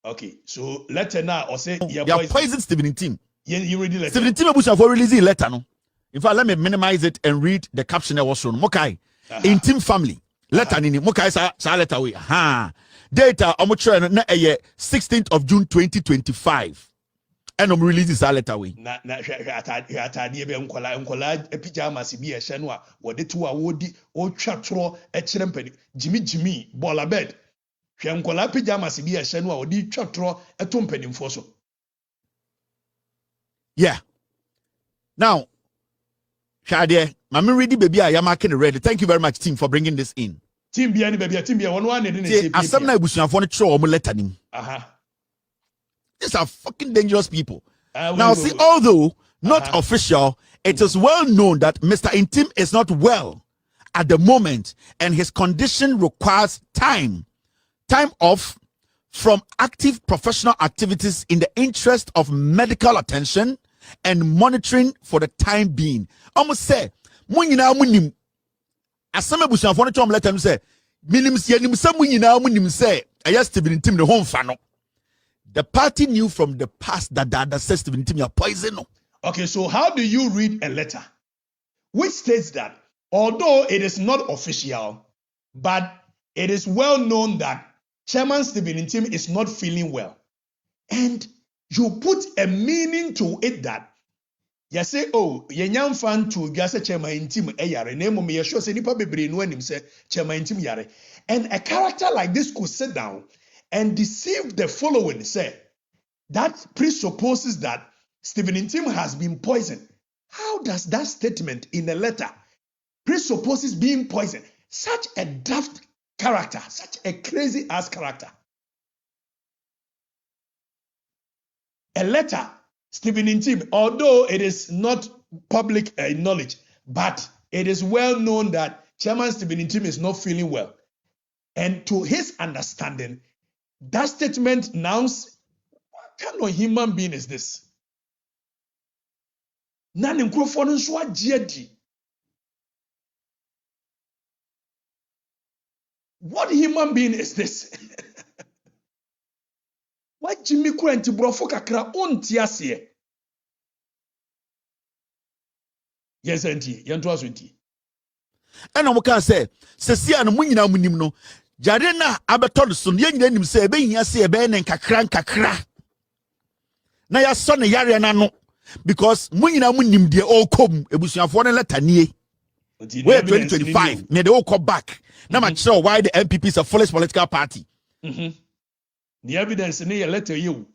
Okay, so letter now or say you poison Stephen Ntim. You read letter. Stephen Ntim ebusa for releasing letter no. In fact, let me minimize it and read the caption that was shown. Mokai, Ntim family. Letter nini. Mokai sa letter we. Data omuchre na 16th of June 2025. And releasing sa letter we. Na atade be nkola pyjamas bi ehye no a wode to a wodi o twatro e kire mpani. Jimmy bola bed. Hwe nkola pyjamas bi ehye no a wodi twatro e to mpanimfo so. Yeah. Now, Shade, Mami ready baby I am marking ready. Thank you very much, team, for bringing this in. Team bia ni baby, team bia one didn't say. Asam na ibusuafo no tro omo letter nim. These are fucking dangerous people. Now, see, although not official, it is well known that Mr. Ntim is not well at the moment, and his condition requires time off from active professional activities in the interest of medical attention and monitoring for the time being. Almost say, munyina munim. Asame busuafo no twom letter no say, minim se anim sa munyina munim say, aya Stephen Ntim ne ho mfa no. The party knew from the past that says Stephen Ntim are poison. Okay, so how do you read a letter which states that although it is not official, but it is well known that Chairman Stephen Ntim is not feeling well, and you put a meaning to it that you say, oh, yenyam fan to gase Chairman Ntim yare name me sure say nipa bebre no anim say Chairman Ntim yare, and a character like this could sit down and deceive the following, say that presupposes that Stephen Ntim has been poisoned. How does that statement in a letter presupposes being poisoned? Such a daft character, such a crazy ass character. A letter, Stephen Intim, although it is not public knowledge, but it is well known that Chairman Stephen Intim is not feeling well. And to his understanding, that statement now, what kind of human being is this? What human being is this? What Jimmy Kurenti Brofo kakra on tiasie? Yes, auntie. Yanto asunti. ɛna mo kan sɛ sɛsia no mo nyina mo nim no jare na abɛtɔ do so yɛn nyina nim sɛ ɛbɛhia sɛ ɛbɛyɛ ne nkakra na yɛasɔ ne yare na no because mo nyina mo nim deɛ ɔkɔm ebusuafoɔ no letter nie where 2025 me de ɔkɔ back na ma kyerɛ why the MPP is a foolish political party. The evidence ni yɛ letter you.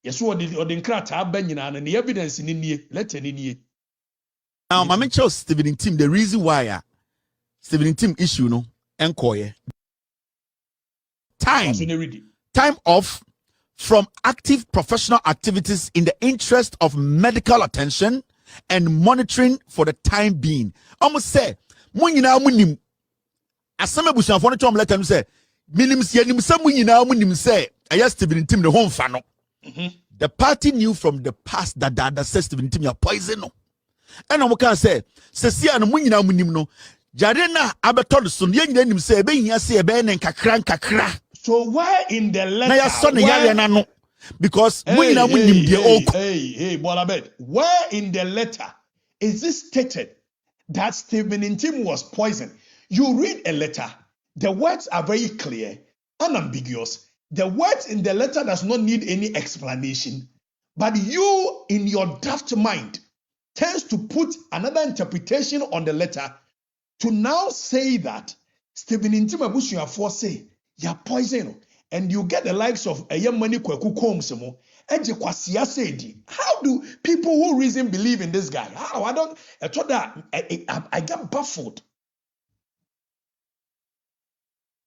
Yeso ɔde nkrataa ba nyina no the evidence ni nie letter ni nie. Now ma me kyerɛ Stephen Intim the reason why Stephen Intim issue no enkoye time off from active professional activities in the interest of medical attention and monitoring for the time being. Almost say mo nyina mo nim asama busuafo no twom letter no say minim se nim sa mo nyina mo nim say aya Stephen Intim ne ho mfa no. The party knew from the past that says Stephen Intim ya poison no. And I'm going to say, Cecia and Munina Munim no, Jarena Abatol son, young denim say, being here say a ben and kakra. So why in the letter? Because Munina Munim de Oak. Hey, Bolabed, where in the letter is this stated that Stephen Intim was poisoned? You read a letter, the words are very clear, unambiguous. The words in the letter does not need any explanation, but you, in your daft mind, tends to put another interpretation on the letter to now say that Stephen Intim abusuafo say you're poison, and you get the likes of Ayemani Kweku Komsemo, Eje Kwasia Sedi. How do people who reason believe in this guy? How? I thought that I get baffled.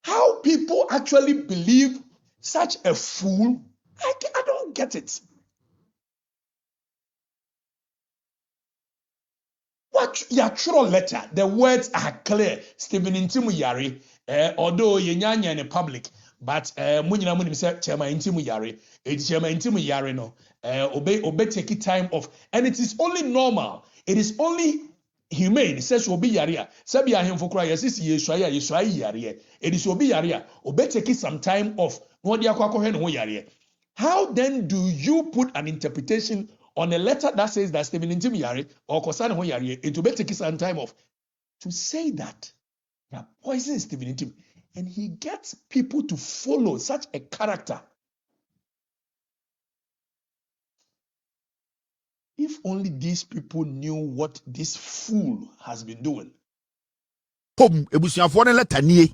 How people actually believe such a fool? I don't get it. What your true letter? The words are clear. Stephen Intim Yari, although Yenyanya in the public, but Munyina Munim said Chairman Intim Yari, it's Chairman Intim Yari no, obey take it time off, and it is only normal. It is only humane. It says obi yaria. Sabia him for cry. Yes, Yeswaya yaria. It is obi yaria. Obey take it some time off. No dia kwa hen ho yaria. How then do you put an interpretation on a letter that says that Stephen Intim Yari or Kosan Ho Yari, it will be taking some time off to say that they are poisoning Stephen Intim, and he gets people to follow such a character? If only these people knew what this fool has been doing. Ebusuafo no letter nie.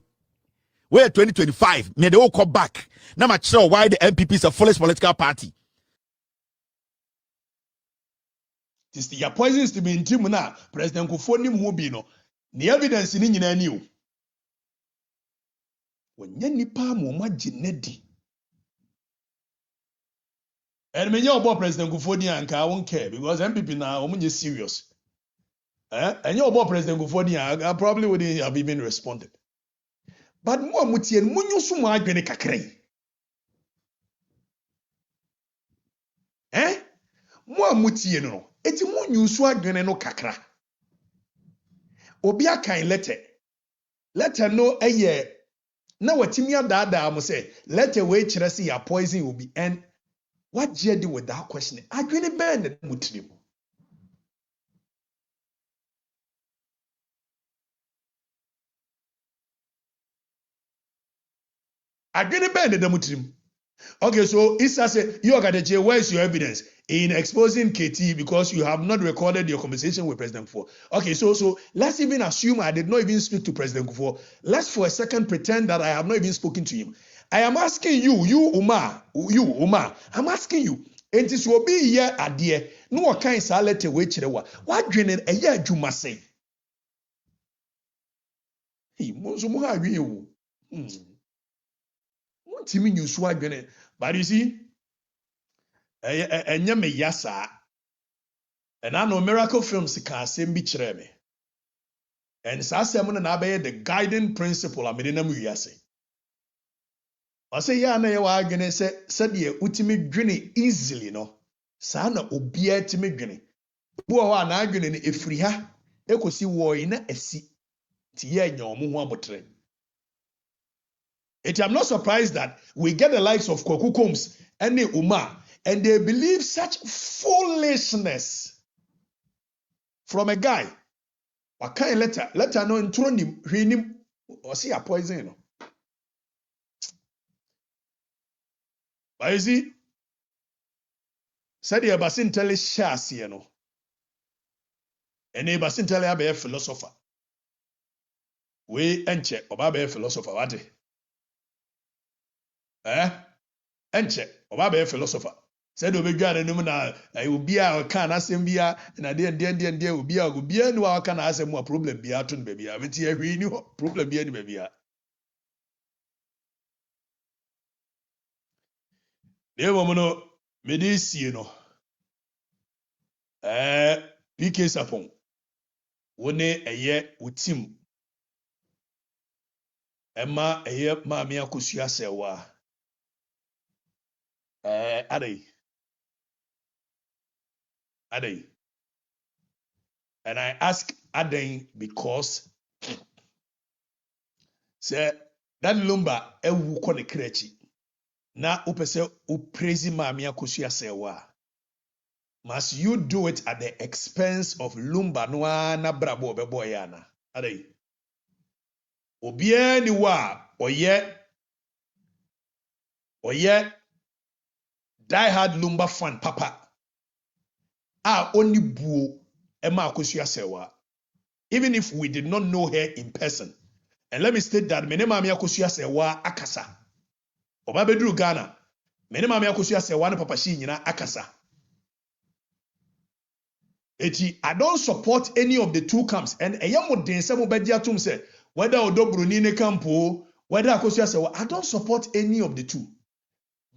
Where 2025 me they will come back. Now ma sure why the MPP is a foolish political party. This the poison to be in Timuna, President Kufoni Mubino. The evidence in Indian new. When Yenipa Muma Jinedi. And when you're about President Kufoni and I won't care because MPP now are serious. And you're about President Kufoni, I probably wouldn't have even responded. But more muti and munyo suma agwene kakre. More muti no. Eti munyo su agwene no kakra. Obi akan letter no eye na watimi adada mo say letter we kire say ya poison obi, and what jedi with that question? Agwene ben na mutrim. Agwene ben na mutrim. Okay, so Issa said, you Okatakyie, where is your evidence in exposing KT because you have not recorded your conversation with President Kufuor? Okay, so let's even assume I did not even speak to President Kufuor. Let's for a second pretend that I have not even spoken to him. I am asking you, Umar, I'm asking you, enti so obi ye ade no wakan sa letter we kire wa wadwene eye adwuma sei mo so mo ha adwene wo montimi nyusu adwene but you see enye me yasa and I know miracle films ka asem bi kire me and sa asem no na be the guiding principle amede na mu wiase I say ya na ye wa adwene se de utimi dwene easily no sa na obia timi dwene bu ho na adwene ne efiri ha ekosi wo na asi ti ye nya omo ho abotre. I'm not surprised that we get the likes of Kwaku Combs and Umar and they believe such foolishness from a guy. What kind of letter no intro him or see a poison no. But you see, said the Basin tell shas you know. And the Basin tell a philosopher. We enche oba be philosopher what? Enche oba be philosopher. Said obedwa no na obi a kan asem bia na de obi a no a kan asem mo problem bia to no bia meti ahwi ni problem bia ni bia. De mo no medisi no PK Sapon wone eye utim Emma eye maami akosua sewa adai and I ask adai because say that lumba ewu ko ne krechi na upese upraise maami akosua sewa must you do it at the expense of lumba no na brabo bebo yana adai obia ni wa oye die hard lumba fan papa only buo ema akosua sewa even if we did not know her in person. And let me state that mene maami akosua sewa akasa oba beduru Ghana mene maami akosua sewa ne papa shi nyina akasa eti I don't support any of the two camps and eyamo den se mo bedi atum se whether odobroni ne campo whether akosua sewa I don't support any of the two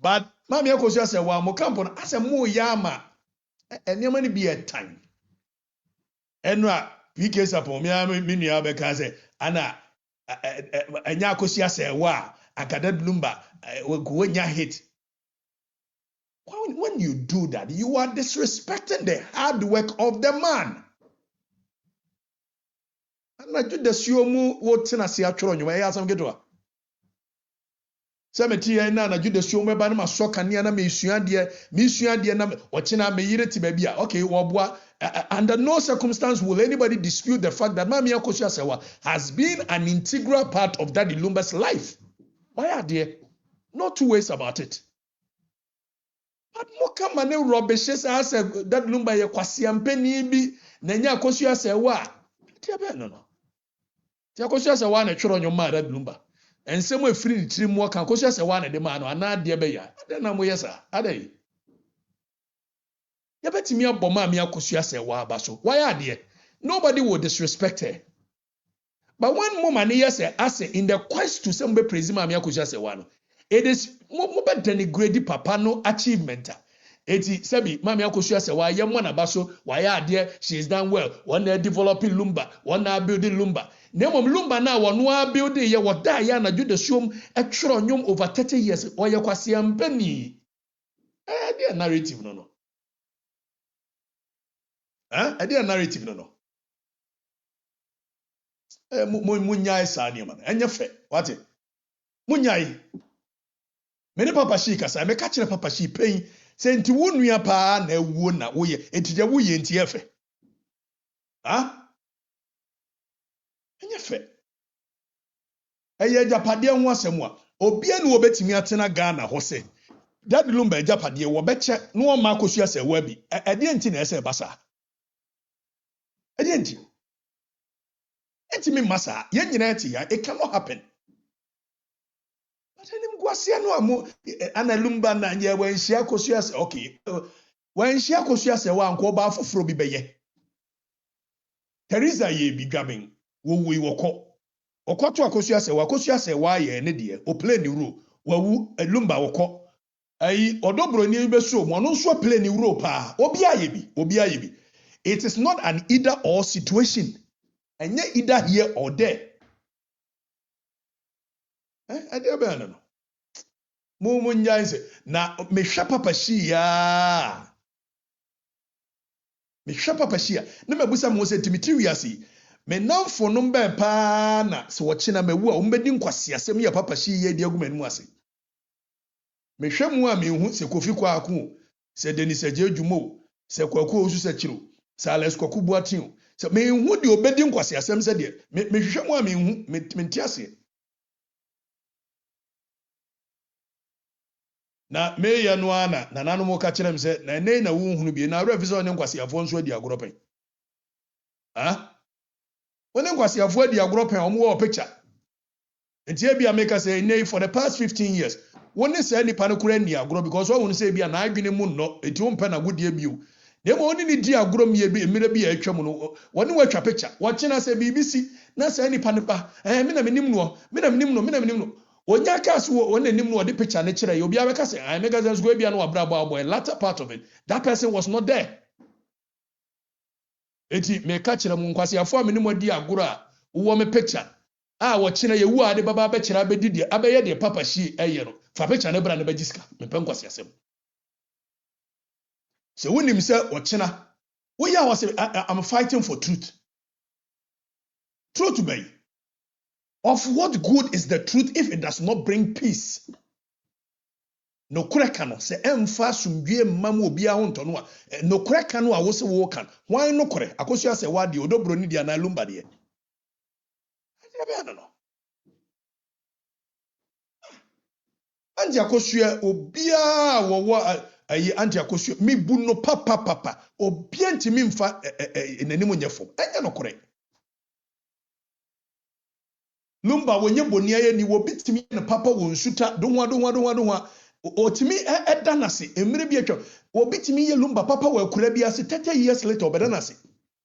but maami akosua sewa mo campo na ase mo yama enema ni be a time enra PK Sapon me nua be ka say ana enya akosua sewa akada blumba wonya hit. When you do that, you are disrespecting the hard work of the man. And I do the siomu what na se atworo nyuma ya asam gedwa. Se meti ya na do the siomu ba na masoka ne na mesua de na ochina me yire ti ba bia. Okay, woboa under no circumstance will anybody dispute the fact that Mami Akosua Sewa has been an integral part of Daddy Lumba's life. Why are there? No two ways about it. But moka mane rubbish as that Lumba ye kwasiampeni bi na nya Akosua Sewa. Tiabe no. Ti Akosua Sewa na tworo nyoma that Lumba. Ensem afiri tiri mu ka Akosua Sewa na de ma no ana de be ya. Ade na mo yesa. Ade. Ye betimi abọ Mami Akosua Sewa abaso. Why are there? Nobody will disrespect her. But when woman yes as in the quest to some praise Mami Akosua Sewa no. It is mo be denigrate papa no achievement. Eti sebi Mami Akosua Sewa ye mo na baso why are there she is done well. One developing Lumba, one building Lumba. Name Lumba na one building ye what die ya na do the show a nyom over 30 years or ye kwasi ampeni. Their narrative no. Their narrative no. Munyai sa ni man. Enye fe. What it? Munyai. Mene papa shi kasa me ka kire papa shi pen se nti wo nua pa na ewu na wo ye entije wo ye nti efe enye fe eye japade ho asem a obi anu obetimi atena Ghana ho se Daddy Lumba japade wo beche no ma Akosua Sewa bi ede nti na ese basa ede nti mi masa ye nyina eti ya it cannot happen. Senim kwasia no amo analumba na nye wanhia kosua se okay. Wanhia kosua se wa anko ba afoforo bi beye. Teresa ye bi dwaben. Wo wi wokọ. Okoto akosua se wa ye ne de. O play ni ro. Wawu lumba wokọ. Ayi odobroni be so mo no so play ni ro pa. Obi aye bi. It is not an either or situation. Enye either here or there. Ade be no. Mo nyanse na me hwa papa shia. Me hwa papa shia. Na mabusa mo se timiti wiase. Me namfo no mbe pa na se wo kina mawu a wo mbedi nkwase asem ya papa shia di aguma nu ase. Me hwa mu a me hu se kofi kwa ako. Se Denis Adjumo, se kwaku osu se chiro. Se Alex kwaku buatin. Se me hu di obedi nkwase asem se de. Me hwa mu a me hu me ntiase. Na me ya no ana na nanu mo ka kire me se na nei na wo hunu bi na ro afisa onye nkwase afo nso adi agoropen. Onye nkwase afo adi agoropen omo wo picture. Enti e bia make say nei for the past 15 years. Woni say nipa no kura ni agoro because wo say bia na adwene mu no eti wo mpa na godie bio. Na mo oni ni di agoro mi bi emire bi atwa mu no woni watwa picture. Wo kina say BBC na say nipa no pa me na menim no. Onya cast on the name of the picture nature, you'll be a case. I make us go beyond what Brabo boy, latter part of it. That person was not there. Eti me catch a munkwasi a 4 minimum dia gura, who me picture. Watching a woo de baba picture, abedi, abeye de papa she a yero. For picture never and bejiska, me penquas yasem. So when himself or China, we are was I'm fighting for truth. Truth to me. Of what good is the truth if it does not bring peace? No krekano se emfa sumdue mamu obi ahonto no a no krekano a wo se wo kan wan no kore akosua se wade odobro ni dia na lumba de no anje akosua obi a wo ayi anje akosua mi bu no papa obi antimi mfa enanimu nyefo enye no kore lumba wonye bonia ye ni wo bitimi ne papa won suta donwa otimi edanase emire bi atwa wo bitimi ye lumba papa wa kura bi ase 30 years later obedanase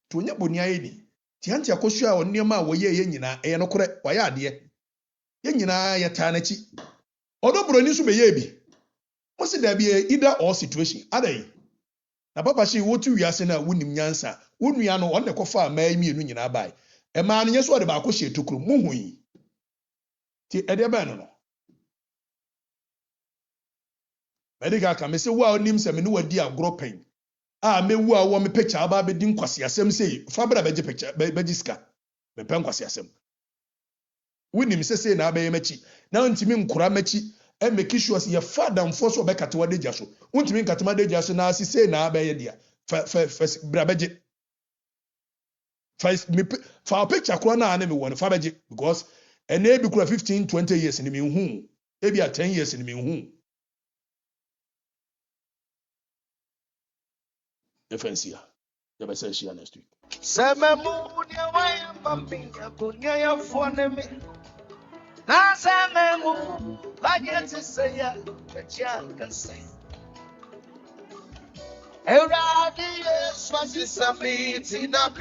to onye bonia ye ni ti anti akosua a onema a wo ye nyina ye no kore wa ya ade ye nyina ye ta na chi odobro ni so be ye bi mo se da bi either or situation adai na papa shi wo tu wiase na wonim nyansa wonua no on ne kofa mai mienu nyina bai e ma no nyeso de ba akoshe tokuru muhui ti ede ba no mediga ka me se wo a onim se me no wadi agoropen me wo a wo me picture aba be din kwase asem sei fa bra beje picture beji ska me pen kwase asem wonim se sei na abaye machi na ntimi nkura machi e make sure ye father mfo so be katewa deja so ntimi nkatema deja so na asi sei na abaye dia fa bra beje fa picture kura na me won fa beje because and maybe 15-20 years in me hu maybe 10 years in me hu defense ya be say she next week Samemu dia waya mambinga kunya ya fone me na samemu like it to say ya can say Eradi yes was this a meeting up